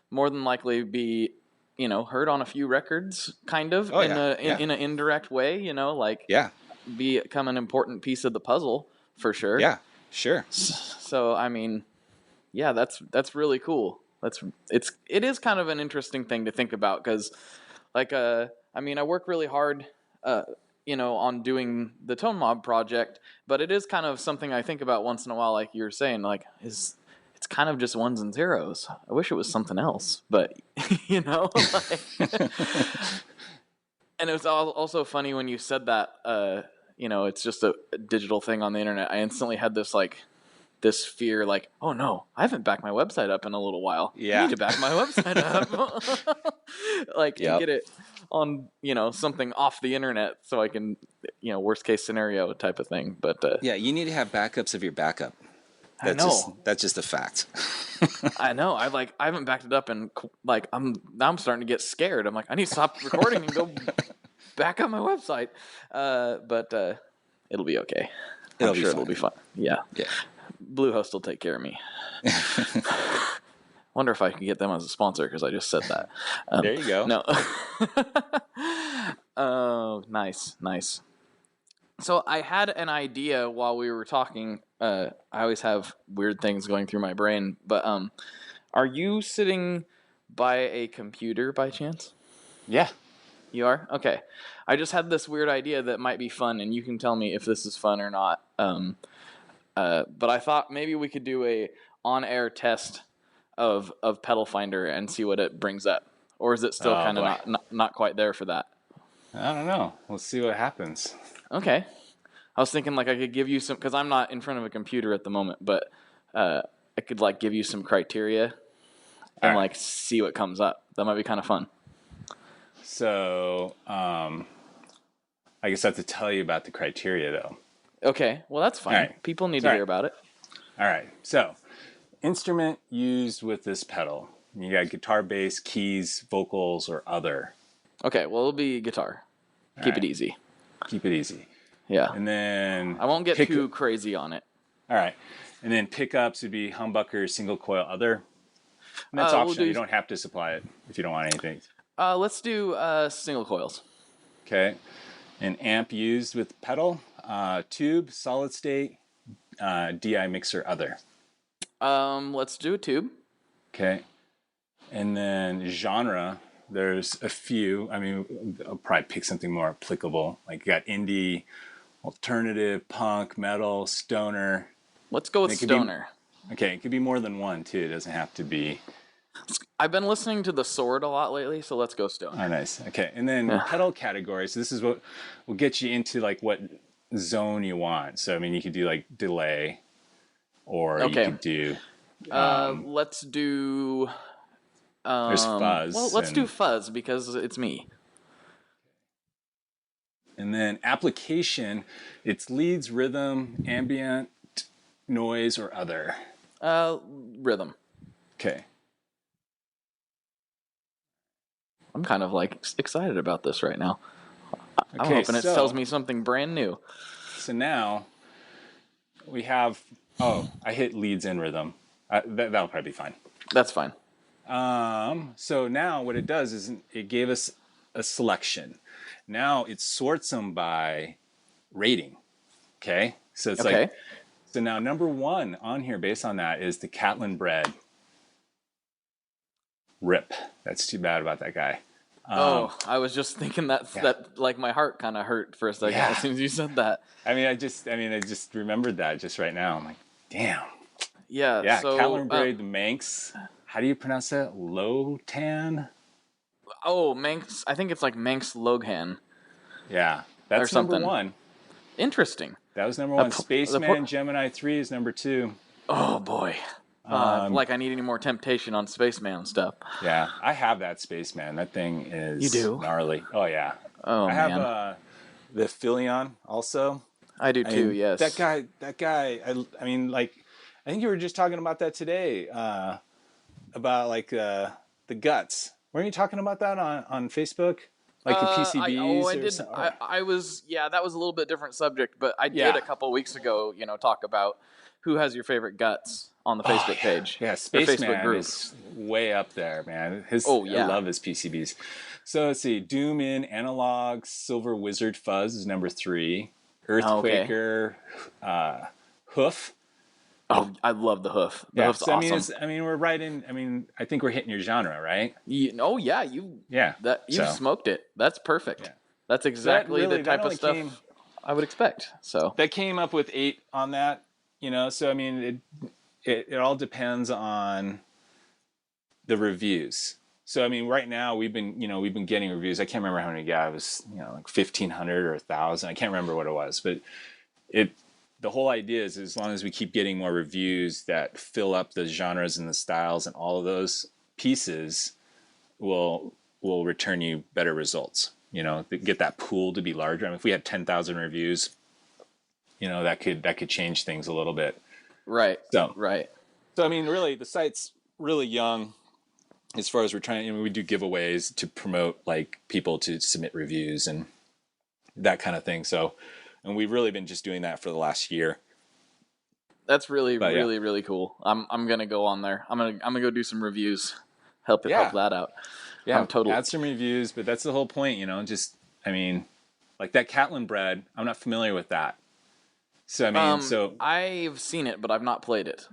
more than likely be, heard on a few records, kind of, in an indirect way, become an important piece of the puzzle, for sure. Yeah, sure. So, that's really cool. It is kind of an interesting thing to think about, because, I work really hard, on doing the Tone Mob project, but it is kind of something I think about once in a while, like you were saying, like, it's kind of just ones and zeros. I wish it was something else, but, and it was also funny when you said that, it's just a digital thing on the internet. I instantly had this fear, like, oh no, I haven't backed my website up in a little while. Yeah. I need to back my website up. To get it on, something off the internet, so I can, worst case scenario type of thing. But you need to have backups of your backup. That's just a fact. I know. I haven't backed it up, and I'm starting to get scared. I'm like, I need to stop recording and go back up my website. But it'll be okay. I'm sure it'll be fine. Yeah. Bluehost will take care of me. Wonder if I can get them as a sponsor because I just said that. There you go. No. Oh, nice. So I had an idea while we were talking. I always have weird things going through my brain, but are you sitting by a computer by chance? Yeah. You are? Okay. I just had this weird idea that might be fun, and you can tell me if this is fun or not. But I thought maybe we could do a on-air test of Pedal Finder and see what it brings up. Or is it still kind of not quite there for that? I don't know. We'll see what happens. Okay. I was thinking like I could give you some, because I'm not in front of a computer at the moment, but I could like give you some criteria and like see what comes up. That might be kind of fun. So, I guess I have to tell you about the criteria, though. Okay, well, that's fine. Right. People need to hear about it. All right. So, instrument used with this pedal. You got guitar, bass, keys, vocals, or other. Okay, well, it'll be guitar. Keep it easy. Keep it easy. Yeah. And then... I won't get too crazy on it. All right. And then pickups would be humbucker, single coil, other. And that's optional. You don't have to supply it if you don't want anything. Let's do single coils. Okay. An amp used with pedal, tube, solid state, DI mixer, other. Let's do a tube. Okay. And then genre, there's a few. I mean, I'll probably pick something more applicable. Like you got indie, alternative, punk, metal, stoner. Let's go with stoner. Okay, it could be more than one too. It doesn't have to be. I've been listening to The Sword a lot lately, so let's go stoner. Oh, nice. Okay, and then pedal categories. So this is what will get you into like what zone you want. So I mean, you could do like delay, or you could do. Let's do. There's fuzz. Well, let's do fuzz because it's me. And then application, it's leads, rhythm, ambient, noise, or other. Rhythm. Okay. I'm kind of like excited about this right now. I'm hoping it tells me something brand new. So now we have. Oh, I hit leads and rhythm. That'll probably be fine. That's fine. So now what it does is it gave us a selection. Now it sorts them by rating. Okay. So it's like. So now number one on here based on that is the Catlin Bread. Rip. That's too bad about that guy. I was just thinking that like my heart kind of hurt for a second as soon as you said that. I just remembered that just right now. I'm like, damn. Yeah. So, Catlin Bread, the Manx. How do you pronounce that? Lotan? Oh, Manx. I think it's like Manx Logan. Yeah. That's number one. Interesting. That was number one. Spaceman Gemini 3 is number two. Oh, boy. Like I need any more temptation on Spaceman stuff. Yeah, I have that Spaceman. That thing is gnarly. Oh, yeah. Oh, I have the Philion also. I do too, yes. That guy, I mean, like, I think you were just talking about that today, about like the guts. Weren't you talking about that on Facebook? Like the PCBs I was, that was a little bit different subject, but I did a couple weeks ago, talk about who has your favorite guts on the Facebook page. Yeah, Spaceman is way up there, man. I love his PCBs. So let's see, Doom in Analog, Silver Wizard Fuzz is number 3. Earthquaker, Hoof. Oh, I love the Hoof. The Hoof's awesome. We're right in. I think we're hitting your genre, right? You've smoked it. That's perfect. Yeah. That's exactly the type of stuff I would expect. So that came up with 8 on that. So I mean, it all depends on the reviews. So I mean, right now we've been getting reviews. I can't remember how many we got. It was like 1,500 or 1,000. I can't remember what it was, but the whole idea is as long as we keep getting more reviews that fill up the genres and the styles and all of those pieces, will return you better results. Get that pool to be larger. I mean, if we had 10,000 reviews, that could change things a little bit. Right. So So I mean, really, the site's really young as far as we're trying. We do giveaways to promote like people to submit reviews and that kind of thing. So, and we've really been just doing that for the last year. That's really, But yeah, really, really cool. I'm gonna go on there. I'm gonna go do some reviews. Help yeah, that out. yeah. I'm totally. Add some reviews, but that's the whole point, you know. Just, I mean, like that Catlin bread. I'm not familiar with that. So I mean, so I've seen it, but I've not played it.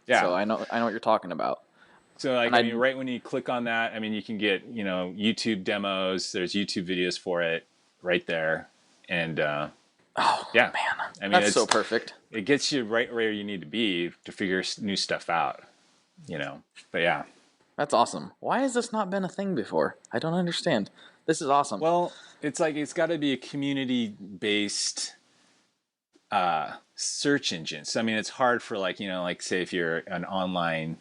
yeah. So I know what you're talking about. So like, And I mean, I right when you click on that, I mean, you can get, you know, YouTube demos. There's YouTube videos for it right there, and oh yeah, man, I mean, that's so it's perfect. it gets you right where you need to be to figure new stuff out, you know. But yeah, That's awesome. Why has this not been a thing before? I don't understand. This is awesome. well, it's like it's got to be a community based search engine. So I mean, it's hard for like, you know, like say if you're an online,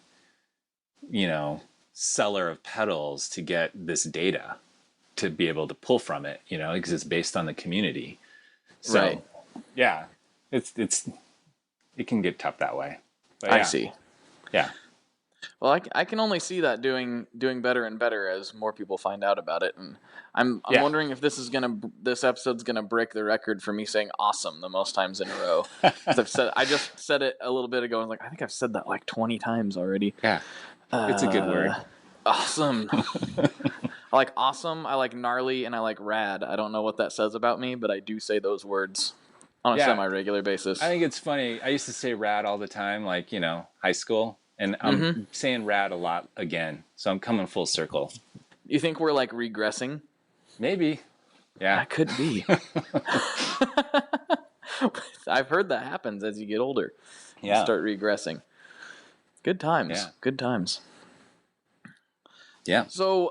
you know, seller of pedals to get this data to be able to pull from it, you know, because it's based on the community. So Right. yeah, it can get tough that way. But I yeah, see. yeah, Well, I can only see that doing better and better as more people find out about it, and I'm yeah. wondering if this episode's gonna break the record for me saying awesome the most times in a row. Because I just said it a little bit ago. I was like, I think I've said that like 20 times already. Yeah, it's a good word. Awesome. I like awesome. I like gnarly, and I like rad. I don't know what that says about me, but I do say those words on a Yeah, semi-regular basis. I think it's funny. I used to say rad all the time, like, you know, high school, and Mm-hmm. I'm saying rad a lot again. So I'm coming full circle. You think we're like regressing? Maybe. Yeah. That could be. I've heard that happens as you get older. You Yeah. start regressing. Good times. Yeah. Good times. Yeah. So,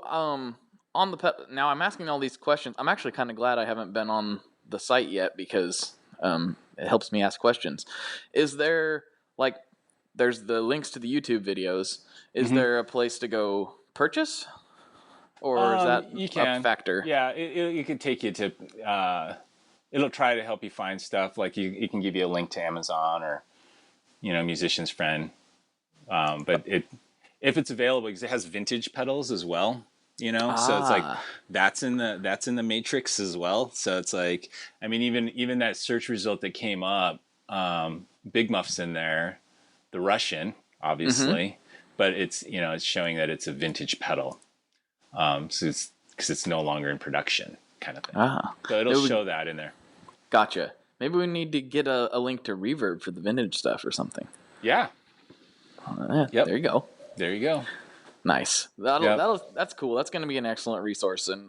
on the now I'm asking all these questions. I'm actually kind of glad I haven't been on the site yet because it helps me ask questions. Is there like there's the links to the YouTube videos? Is there a place to go purchase, or is that You a can. factor? Yeah, it can take you to, it'll try to help you find stuff. Like it can give you a link to Amazon or, you know, Musician's Friend. But if it's available, because it has vintage pedals as well, you know, so it's like Ah, that's in the matrix as well. So it's like, I mean, even that search result that came up, Big Muff's in there, the Russian, obviously, but it's, you know, it's showing that it's a vintage pedal. So it's because it's no longer in production, kind of thing. So it'll show that in there. gotcha. Maybe we need to get a link to Reverb for the vintage stuff or something. Yeah. Yep. There you go. There you go. Nice. That's cool. That's going to be an excellent resource. And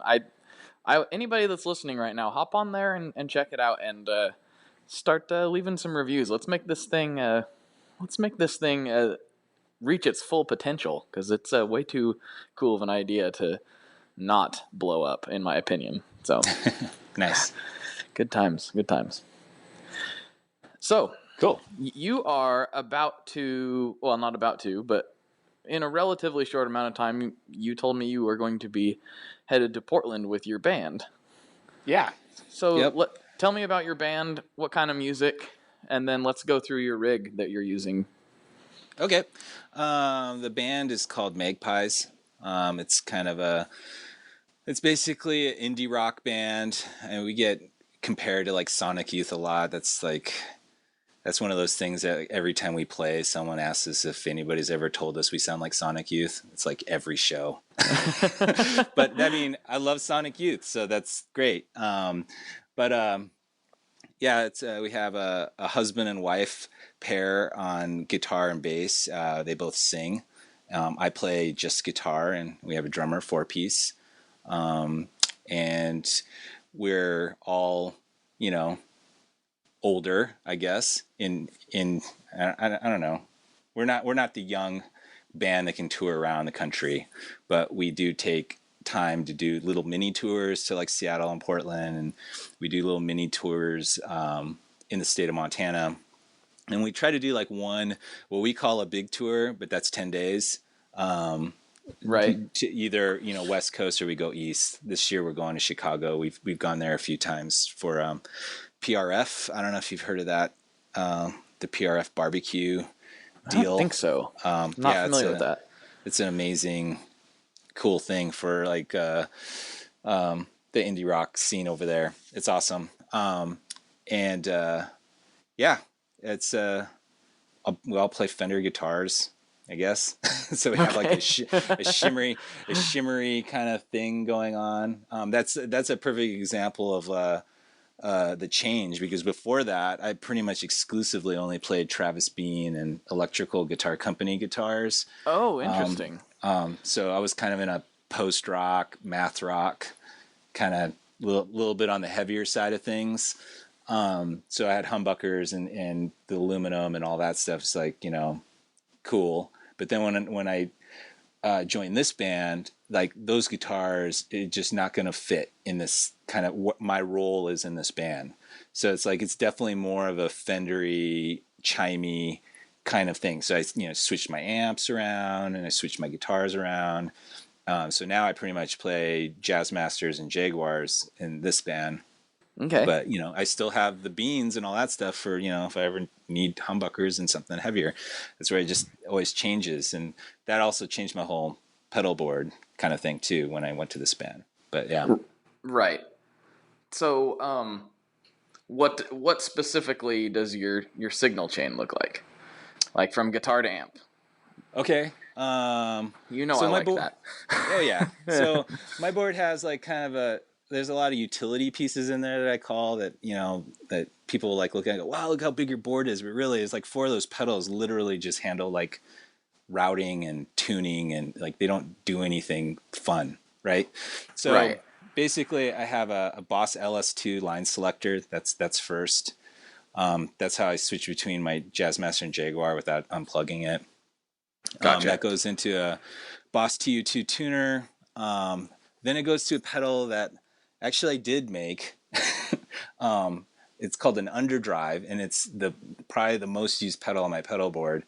anybody that's listening right now, hop on there and check it out and start leaving some reviews. Let's make this thing reach its full potential, because it's way too cool of an idea to not blow up, in my opinion. So Nice. good times. Good times. So Cool. you are about to, well, not about to, but in a relatively short amount of time, you told me you were going to be headed to Portland with your band. Yeah. So Yep. tell me about your band, what kind of music, and then let's go through your rig that you're using. Okay. The band is called Magpies. It's kind of it's basically an indie rock band, and we get compared to like Sonic Youth a lot. That's one of those things that every time we play, someone asks us if anybody's ever told us we sound like Sonic Youth. It's like every show. But I mean, I love Sonic Youth, so that's great. Yeah, it's we have a husband and wife pair on guitar and bass. They both sing. I play just guitar, and we have a drummer, 4-piece. And we're all, you know, older, I guess. I don't know. We're not the young band that can tour around the country, but we do take time to do little mini tours to like Seattle and Portland, and we do little mini tours in the state of Montana, and we try to do like what we call a big tour, but that's 10 days. Right. To either, you know, West Coast or we go east. This year we're going to Chicago. We've gone there a few times for PRF. I don't know if you've heard of that. The PRF barbecue deal. I don't think so. Not familiar with that. It's an amazing, cool thing for like the indie rock scene over there. It's awesome. Yeah, it's we all play Fender guitars, I guess. So we have like a shimmery kind of thing going on. That's a perfect example of the change, because before that I pretty much exclusively only played Travis Bean and Electrical Guitar Company guitars. Oh, interesting. So I was kind of in a post rock, math rock, kind of little bit on the heavier side of things. So I had humbuckers and the aluminum and all that stuff. It's like, cool. But then when I joined this band, like those guitars, it's just not going to fit in this kind of what my role is in this band. So it's like, it's definitely more of a Fendery, chimey kind of thing. So I, switched my amps around and I switched my guitars around. So now I pretty much play Jazzmasters and Jaguars in this band. Okay. But, I still have the beans and all that stuff for, if I ever need humbuckers and something heavier. That's where it just always changes. And that also changed my whole pedal board kind of thing too when I went to this band. But yeah. Right. So, what specifically does your signal chain look like? Like from guitar to amp? Okay. So I like that. Oh yeah. So my board has like kind of there's a lot of utility pieces in there that I call that, that people like look at and go, wow, look how big your board is. But really it's like 4 of those pedals literally just handle like routing and tuning, and like they don't do anything fun. Right. So right. Basically I have a Boss LS2 line selector. That's first. That's how I switch between my Jazzmaster and Jaguar without unplugging it. Gotcha. That goes into a Boss TU2 tuner. Then it goes to a pedal that actually I did make. It's called an underdrive, and it's probably the most used pedal on my pedal board.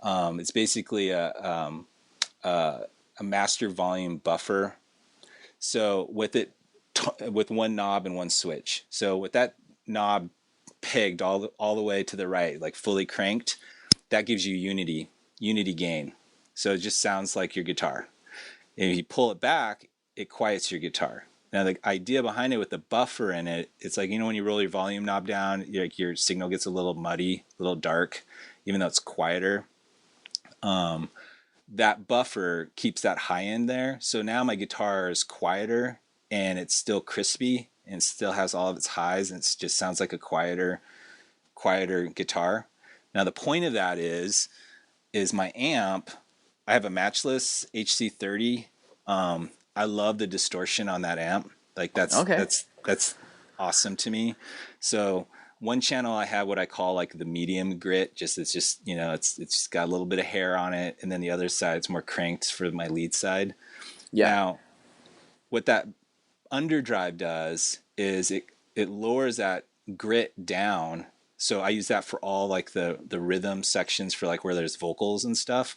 It's basically a master volume buffer. So with it, with one knob and one switch. So with that knob pegged all the way to the right, like fully cranked, that gives you unity gain. So it just sounds like your guitar. And if you pull it back, it quiets your guitar. Now the idea behind it with the buffer in it, it's like, when you roll your volume knob down, your signal gets a little muddy, a little dark, even though it's quieter. That buffer keeps that high end there. So now my guitar is quieter and it's still crispy and still has all of its highs, and it just sounds like a quieter guitar. Now the point of that is my amp. I have a Matchless HC30. I love the distortion on that amp. Like that's awesome to me. So one channel I have what I call like the medium grit. It's just got a little bit of hair on it, and then the other side it's more cranked for my lead side. Yeah. Now, what that underdrive does is it lowers that grit down. So I use that for all like the rhythm sections for like where there's vocals and stuff.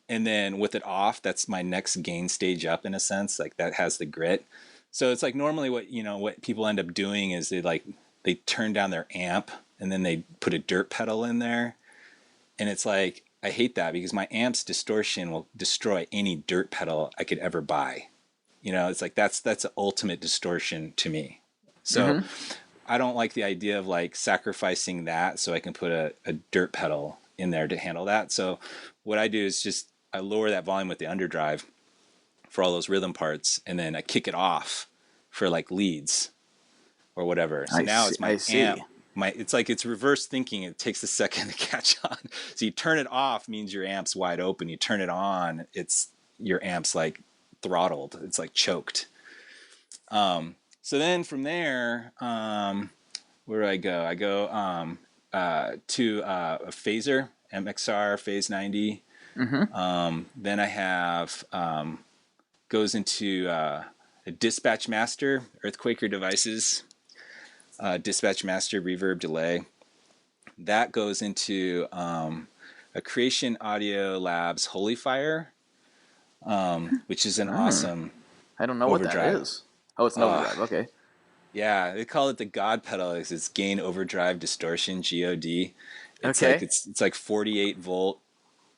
And then with it off, that's my next gain stage up in a sense, like that has the grit. So it's like normally what people end up doing is they turn down their amp and then they put a dirt pedal in there. And it's like, I hate that because my amp's distortion will destroy any dirt pedal I could ever buy. It's like, that's the ultimate distortion to me. So I don't like the idea of like sacrificing that so I can put a dirt pedal in there to handle that. So what I do is I lower that volume with the underdrive for all those rhythm parts, and then I kick it off for like leads or whatever. So it's my amp. It's like it's reverse thinking. It takes a second to catch on. So you turn it off means your amp's wide open. You turn it on, it's your amp's like throttled. It's like choked. So then from there, where do I go? I go to a phaser, MXR Phase 90. Then I have goes into a Dispatch Master, Earthquaker Devices, Dispatch Master Reverb Delay. That goes into a Creation Audio Labs Holy Fire, which is an awesome I don't know overdrive. What that is. Oh, it's an overdrive. Okay. Yeah, they call it the God pedal. It's gain overdrive distortion, GOD. It's okay. like it's like 48 volt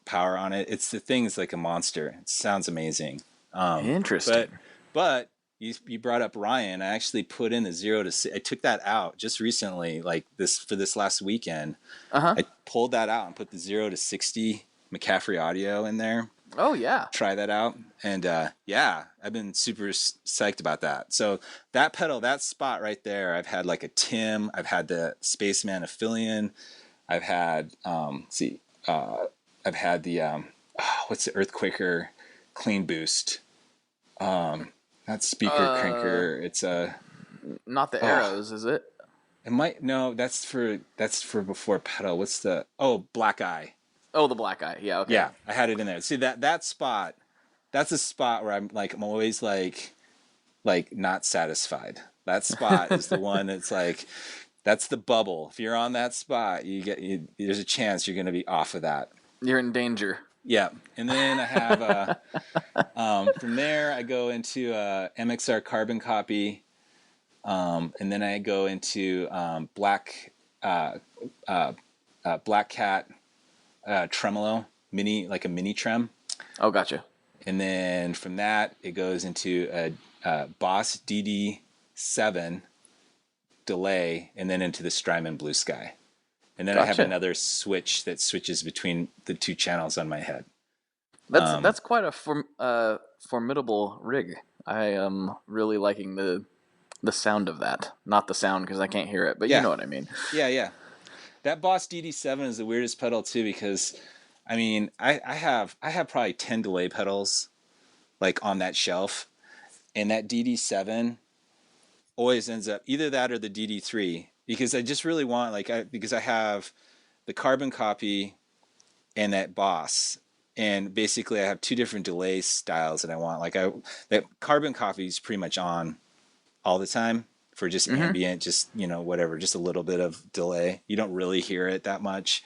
power on it. The thing is like a monster. It sounds amazing. Interesting. But you brought up Ryan. I actually put in the 0 to 6. I took that out just recently, like this last weekend. Uh-huh. I pulled that out and put the 0 to 60 McCaffrey audio in there. Oh, yeah. Try that out. And yeah, I've been super psyched about that. So that pedal, that spot right there, I've had like a Tim, I've had the Spaceman Aphelion, I've had, I've had the, what's the Earthquaker Clean Boost. Not speaker cranker. It's not the arrows, is it? It might, no, that's for before pedal. What's the, Black Eye. Oh, the Black Eye. Yeah. Okay. Yeah, I had it in there. See that spot, that's a spot where I'm always like not satisfied. That spot is the one that's like, that's the bubble. If you're on that spot, there's a chance you're going to be off of that. You're in danger. Yeah. And then I have, from there I go into MXR Carbon Copy. And then I go into Black Cat Tremolo, like a mini trem. Oh, gotcha. And then from that, it goes into a Boss DD7 delay, and then into the Strymon Blue Sky. And then I have another switch that switches between the two channels on my head. That's quite a formidable rig. I am really liking the sound of that. Not the sound because I can't hear it, but you know what I mean. Yeah. That Boss DD7 is the weirdest pedal too, because I mean, I have probably 10 delay pedals like on that shelf, and that DD7 always ends up either that or the DD3, because I just really want because I have the Carbon Copy and that Boss, and basically I have two different delay styles that I want. That Carbon Copy is pretty much on all the time for just ambient, just, whatever, just a little bit of delay. You don't really hear it that much.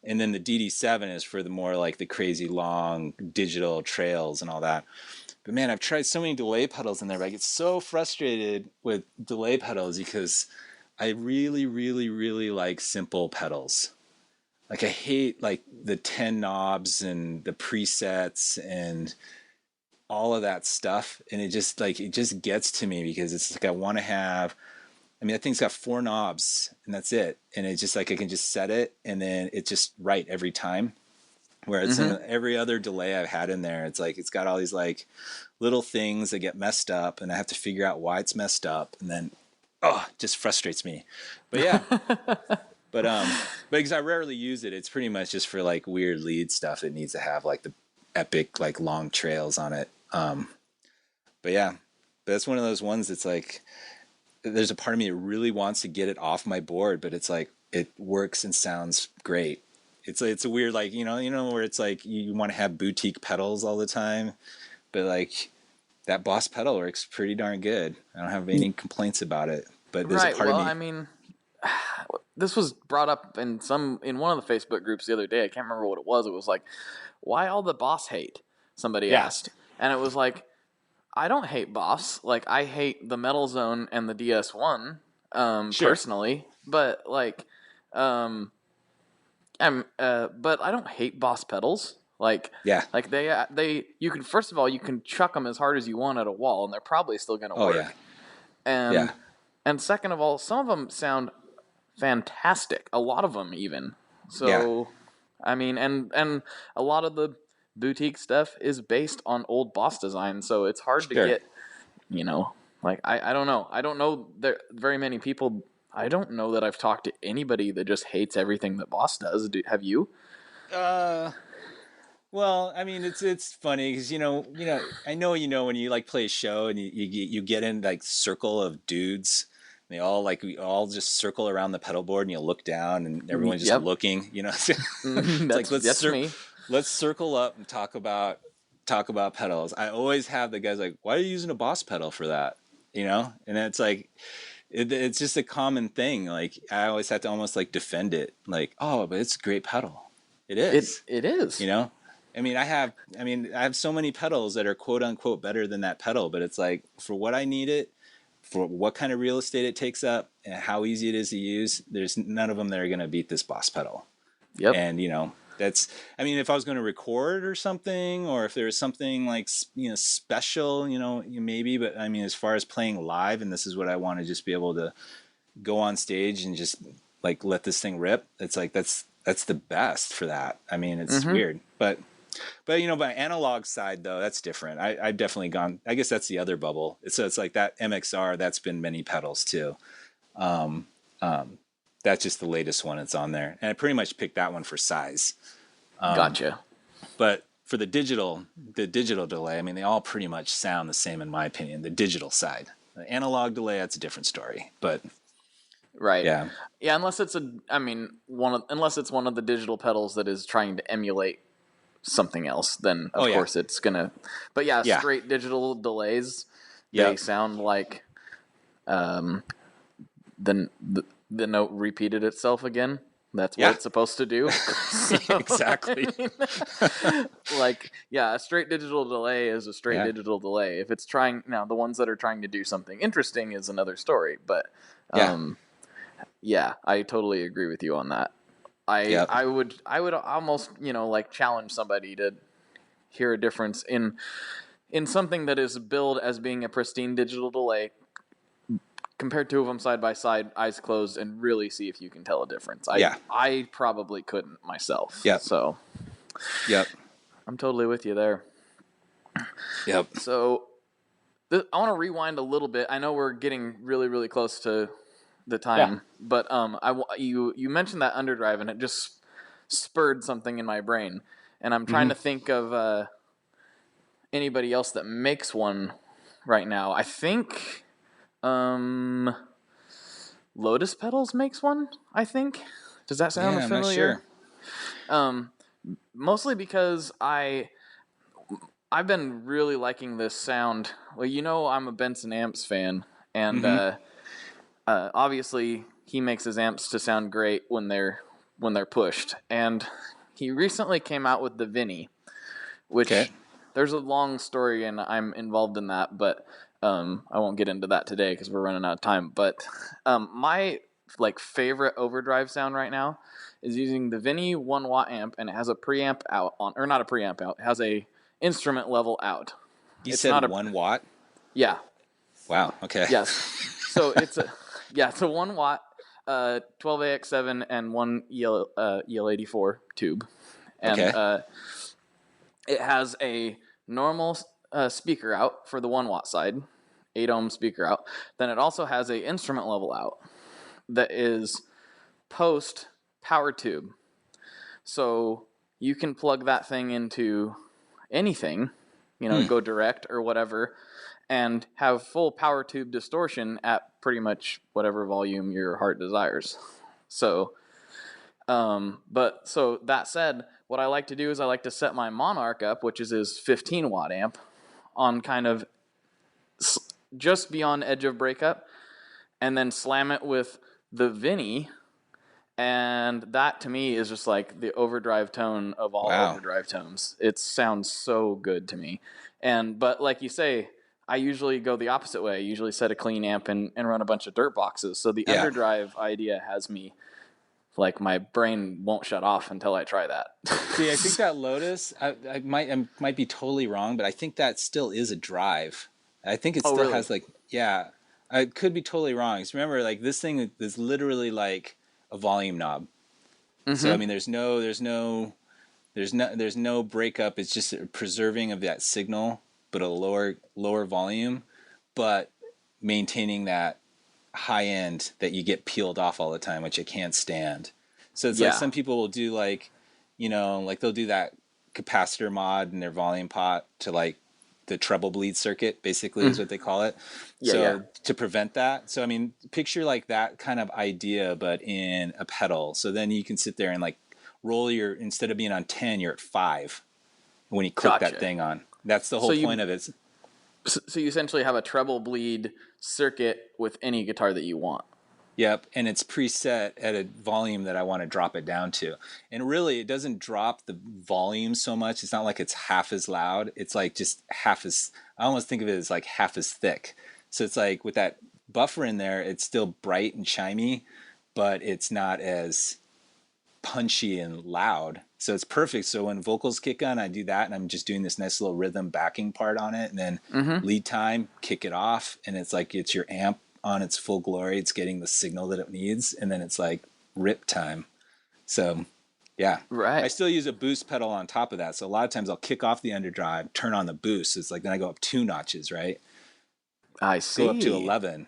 And then the DD7 is for the more like the crazy long digital trails and all that. But man, I've tried so many delay pedals in there, but I get so frustrated with delay pedals because I really, really, really like simple pedals. Like I hate like the 10 knobs and the presets and all of that stuff. And it just gets to me because it's like I want to have, that thing's got 4 knobs and that's it. And it's just like I can just set it and then it's just right every time. Whereas in every other delay I've had in there, it's like it's got all these like little things that get messed up and I have to figure out why it's messed up, and then it just frustrates me. But yeah. but because I rarely use it, it's pretty much just for like weird lead stuff that needs to have like the epic like long trails on it. But that's one of those ones that's like there's a part of me that really wants to get it off my board, but it's like it works and sounds great. It's a weird, like, where it's like you want to have boutique pedals all the time, but like that Boss pedal works pretty darn good. I don't have any complaints about it, but there's a part of me. This was brought up in one of the Facebook groups the other day. I can't remember what it was. It was like, why all the Boss hate? Somebody asked. And it was like, I don't hate Boss. Like, I hate the Metal Zone and the DS1, personally. But like, but I don't hate Boss pedals. Like they you can, first of all, you can chuck them as hard as you want at a wall and they're probably still going to work. And second of all, some of them sound fantastic. A lot of them even. So and a lot of the boutique stuff is based on old Boss design, so it's hard to get, like I don't know. I don't know there very many people. I don't know that I've talked to anybody that just hates everything that Boss does. Have you? Well, it's funny because I know when you like play a show and you get in like circle of dudes, and we all just circle around the pedal board and you look down and everyone's just looking. It's like let's circle up and talk about pedals. I always have the guys like, why are you using a Boss pedal for that? And it's like. It's just a common thing. Like I always have to almost like defend it. Like, but it's a great pedal. It is. It is. I have so many pedals that are quote unquote better than that pedal, but it's like for what I need it, for what kind of real estate it takes up, and how easy it is to use. There's none of them that are going to beat this Boss pedal. Yep. And I mean, if I was going to record or something, or if there was something like, special, maybe, but I mean, as far as playing live, and this is what I want to just be able to go on stage and just like let this thing rip. It's like, that's the best for that. I mean, it's weird, but by analog side though, that's different. I've definitely gone, I guess that's the other bubble. It's like that MXR, that's been many pedals too. That's just the latest one that's on there. And I pretty much picked that one for size. Gotcha. But for the digital delay, I mean, they all pretty much sound the same in my opinion, the digital side. The analog delay, that's a different story, but right. Yeah. Unless it's unless it's one of the digital pedals that is trying to emulate something else, then of course it's gonna. But straight digital delays, they sound like the note repeated itself again. That's what it's supposed to do. So, exactly. A straight digital delay is a straight digital delay. If it's trying now, the ones that are trying to do something interesting is another story. But I totally agree with you on that. I would almost challenge somebody to hear a difference in something that is billed as being a pristine digital delay. Compare two of them side by side, eyes closed, and really see if you can tell a difference. I probably couldn't myself. Yep. So, I'm totally with you there. Yep. So, I want to rewind a little bit. I know we're getting really, really close to the time, but you mentioned that underdrive, and it just spurred something in my brain, and I'm trying to think of anybody else that makes one right now. I think. Lotus Pedals makes one, I think. Does that sound familiar? I'm not sure. Mostly because I've been really liking this sound. Well, I'm a Benson Amps fan, and obviously he makes his amps to sound great when they're pushed. And he recently came out with the Vinny, which there's a long story, and I'm involved in that, but I won't get into that today because we're running out of time. But my favorite overdrive sound right now is using the Vinny 1 watt amp, and it has a preamp out on, or not a preamp out. It has a instrument level out. You said not 1 watt? Yeah. Wow. Okay. Yes. So it's a 1 watt 12AX7 and 1 EL84 tube, and it has a normal speaker out for the 1 watt side, 8 ohm speaker out. Then it also has a instrument level out that is post power tube. So you can plug that thing into anything, go direct or whatever, and have full power tube distortion at pretty much whatever volume your heart desires. So, so that said, what I like to do is I like to set my Monarch up, which is his 15 watt amp, on kind of just beyond edge of breakup, and then slam it with the Vinny, and that to me is just like the overdrive tone of all overdrive tones. It sounds so good to me. But like you say, I usually go the opposite way. I usually set a clean amp and run a bunch of dirt boxes. So the underdrive idea has me, my brain won't shut off until I try that. See, I think that Lotus, I might be totally wrong, but I think that still is a drive. I think it still has I could be totally wrong. Because remember, this thing is literally like a volume knob. So I mean, there's no breakup. It's just a preserving of that signal, but a lower volume, but maintaining that high end that you get peeled off all the time, which I can't stand. So it's like some people will do they'll do that capacitor mod in their volume pot to the treble bleed circuit, basically is what they call it. To prevent that. So I mean, picture that kind of idea, but in a pedal. So then you can sit there and roll instead of being on 10, you're at 5 when you click that thing on. That's the whole point of it. So you essentially have a treble bleed circuit with any guitar that you want. Yep, and it's preset at a volume that I want to drop it down to. And really, it doesn't drop the volume so much. It's not like it's half as loud. It's just half as, I almost think of it as half as thick. So it's with that buffer in there, it's still bright and chimey, but it's not as punchy and loud So it's perfect. So when vocals kick on, I do that, and I'm just doing this nice little rhythm backing part on it, and then lead time, kick it off, and it's like it's your amp on its full glory. It's getting the signal that it needs, and then it's like rip time. So yeah, Right. I still use a boost pedal on top of that. So a lot of times I'll kick off the underdrive, turn on the boost. It's like then I go up 2 notches, right? I see. Go up to 11.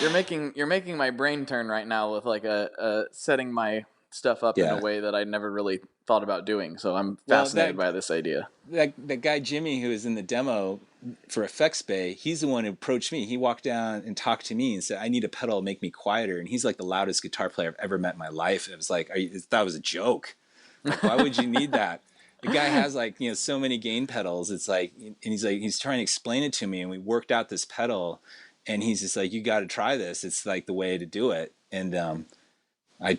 You're making my brain turn right now with like a setting my stuff up in a way that I never really thought about doing. So I'm fascinated by this idea. That guy Jimmy who was in the demo for Effects Bay, he's the one who approached me. He walked down and talked to me and said, "I need a pedal to make me quieter." And he's like the loudest guitar player I've ever met in my life. It was like, that was a joke. Like, why would you need that? The guy has like, so many gain pedals. It's like, and he's trying to explain it to me, and we worked out this pedal, and he's just like, "You got to try this. It's like the way to do it." And I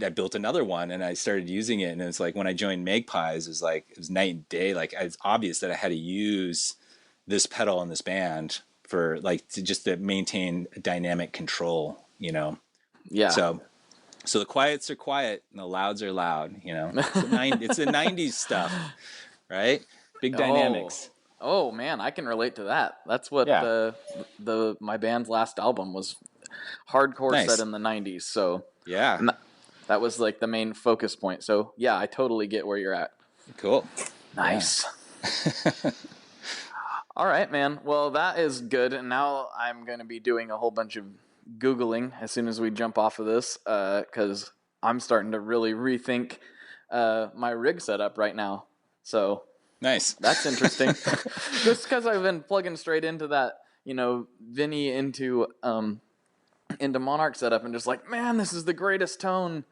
built another one, and I started using it. And it was like, when I joined Magpies, it was night and day. Like, it's obvious that I had to use this pedal in this band for like, to maintain dynamic control, Yeah. So the quiets are quiet and the louds are loud, It's the 90s stuff, right? Big dynamics. Oh man, I can relate to that. That's what my band's last album was, hardcore set in the 90s. So yeah, that was like the main focus point. So yeah, I totally get where you're at. Cool. Nice. Yeah. All right, man. Well, that is good. And now I'm going to be doing a whole bunch of Googling as soon as we jump off of this, because I'm starting to really rethink my rig setup right now. So nice. That's interesting. Just because I've been plugging straight into that, Vinny into Monarch setup, and just like, man, this is the greatest tone,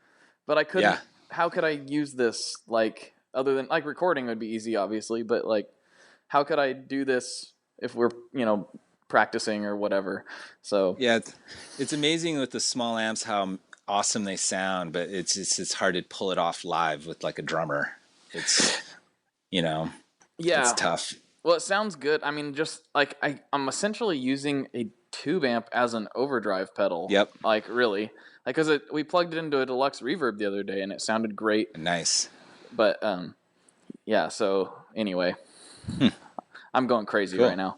but I couldn't. Yeah. How could I use this? Like, other than like recording would be easy, obviously, but like, how could I do this if we're practicing or whatever? So yeah, it's amazing with the small amps how awesome they sound, but it's hard to pull it off live with like a drummer. It's yeah, it's tough. Well, it sounds good. I mean, just like I'm essentially using a tube amp as an overdrive pedal. Yep. Like really, like because we plugged it into a deluxe reverb the other day and it sounded great. Nice. But yeah. So anyway, I'm going crazy right now.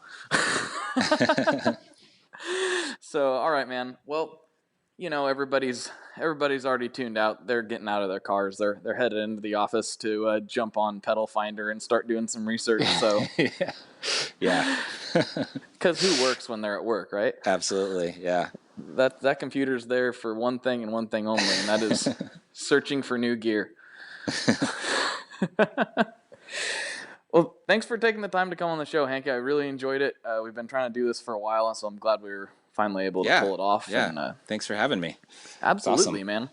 So all right, man. Well, everybody's already tuned out. They're getting out of their cars. They're headed into the office to jump on Pedal Finder and start doing some research. So yeah. Because who works when they're at work, right? Absolutely, yeah. That computer's there for one thing and one thing only, and that is searching for new gear. Well, thanks for taking the time to come on the show, Hank. I really enjoyed it. We've been trying to do this for a while, so I'm glad we were finally able to pull it off. Yeah, and, thanks for having me. Absolutely, awesome. Man.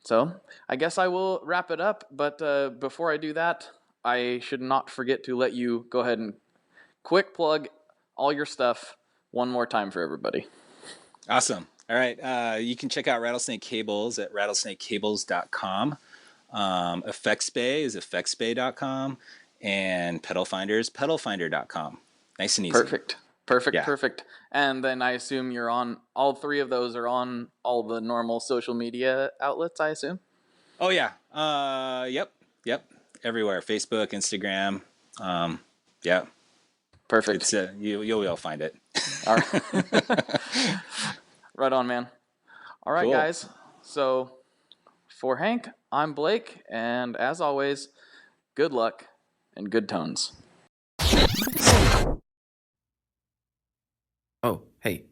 So I guess I will wrap it up, but before I do that, I should not forget to let you go ahead and quick plug all your stuff one more time for everybody. Awesome. All right. You can check out Rattlesnake Cables at rattlesnakecables.com. Effects Bay is effectsbay.com. And Pedal Finder is pedalfinder.com. Nice and easy. Perfect. Yeah. Perfect. And then I assume you're on, all three of those are on all the normal social media outlets, I assume? Oh, yeah. Yep. Everywhere. Facebook, Instagram. Yeah. Perfect. It's you'll be able to find it. All right. Right on, man. All right, cool. Guys. So for Hank, I'm Blake. And as always, good luck and good tones. Oh, hey.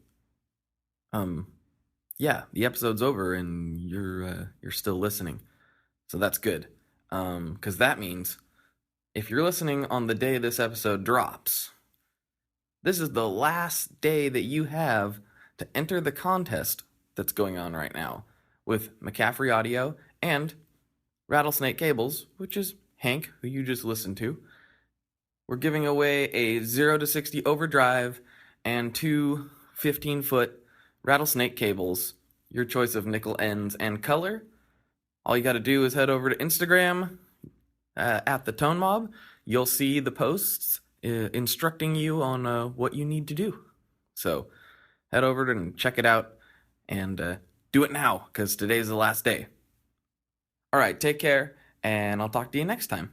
Yeah, the episode's over and you're still listening. So that's good. 'Cause that means if you're listening on the day this episode drops, this is the last day that you have to enter the contest that's going on right now with McCaffrey Audio and Rattlesnake Cables, which is Hank, who you just listened to. We're giving away a 0 to 60 overdrive and 2 15-foot Rattlesnake cables, your choice of nickel ends and color. All you got to do is head over to Instagram at the Tone Mob. You'll see the posts instructing you on what you need to do. So head over and check it out and Do it now, because today's the last day. All right, take care, and I'll talk to you next time.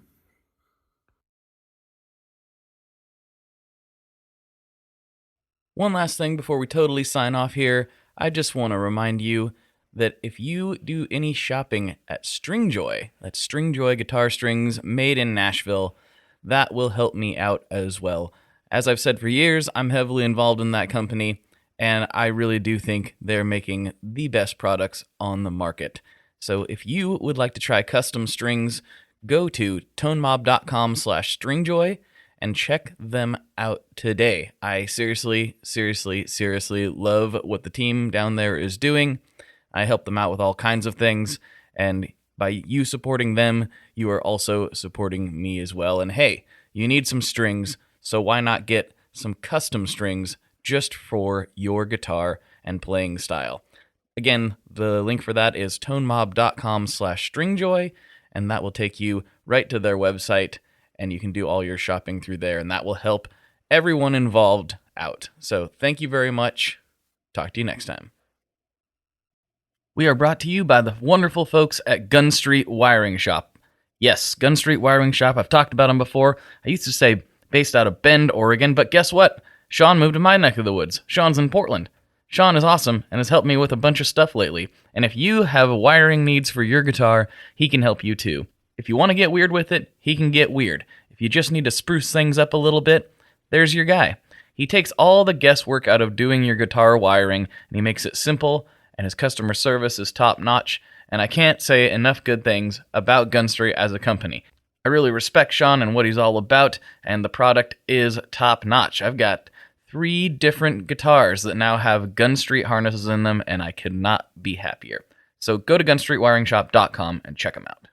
One last thing before we totally sign off here, I just want to remind you that if you do any shopping at Stringjoy, that's Stringjoy guitar strings made in Nashville, that will help me out as well. As I've said for years, I'm heavily involved in that company, and I really do think they're making the best products on the market. So if you would like to try custom strings, go to tonemob.com/stringjoy and check them out today. I seriously love what the team down there is doing. I help them out with all kinds of things, and by you supporting them, you are also supporting me as well. And hey, you need some strings, so why not get some custom strings just for your guitar and playing style? Again, the link for that is tonemob.com/stringjoy, and that will take you right to their website, and you can do all your shopping through there, and that will help everyone involved out. So thank you very much. Talk to you next time. We are brought to you by the wonderful folks at Gun Street Wiring Shop. Yes, Gun Street Wiring Shop. I've talked about them before. I used to say based out of Bend, Oregon, but guess what? Sean moved to my neck of the woods. Sean's in Portland. Sean is awesome and has helped me with a bunch of stuff lately. And if you have wiring needs for your guitar, he can help you too. If you want to get weird with it, he can get weird. If you just need to spruce things up a little bit, there's your guy. He takes all the guesswork out of doing your guitar wiring, and he makes it simple, and his customer service is top-notch, and I can't say enough good things about Gun Street as a company. I really respect Sean and what he's all about, and the product is top-notch. I've got 3 different guitars that now have Gun Street harnesses in them, and I could not be happier. So go to gunstreetwiringshop.com and check them out.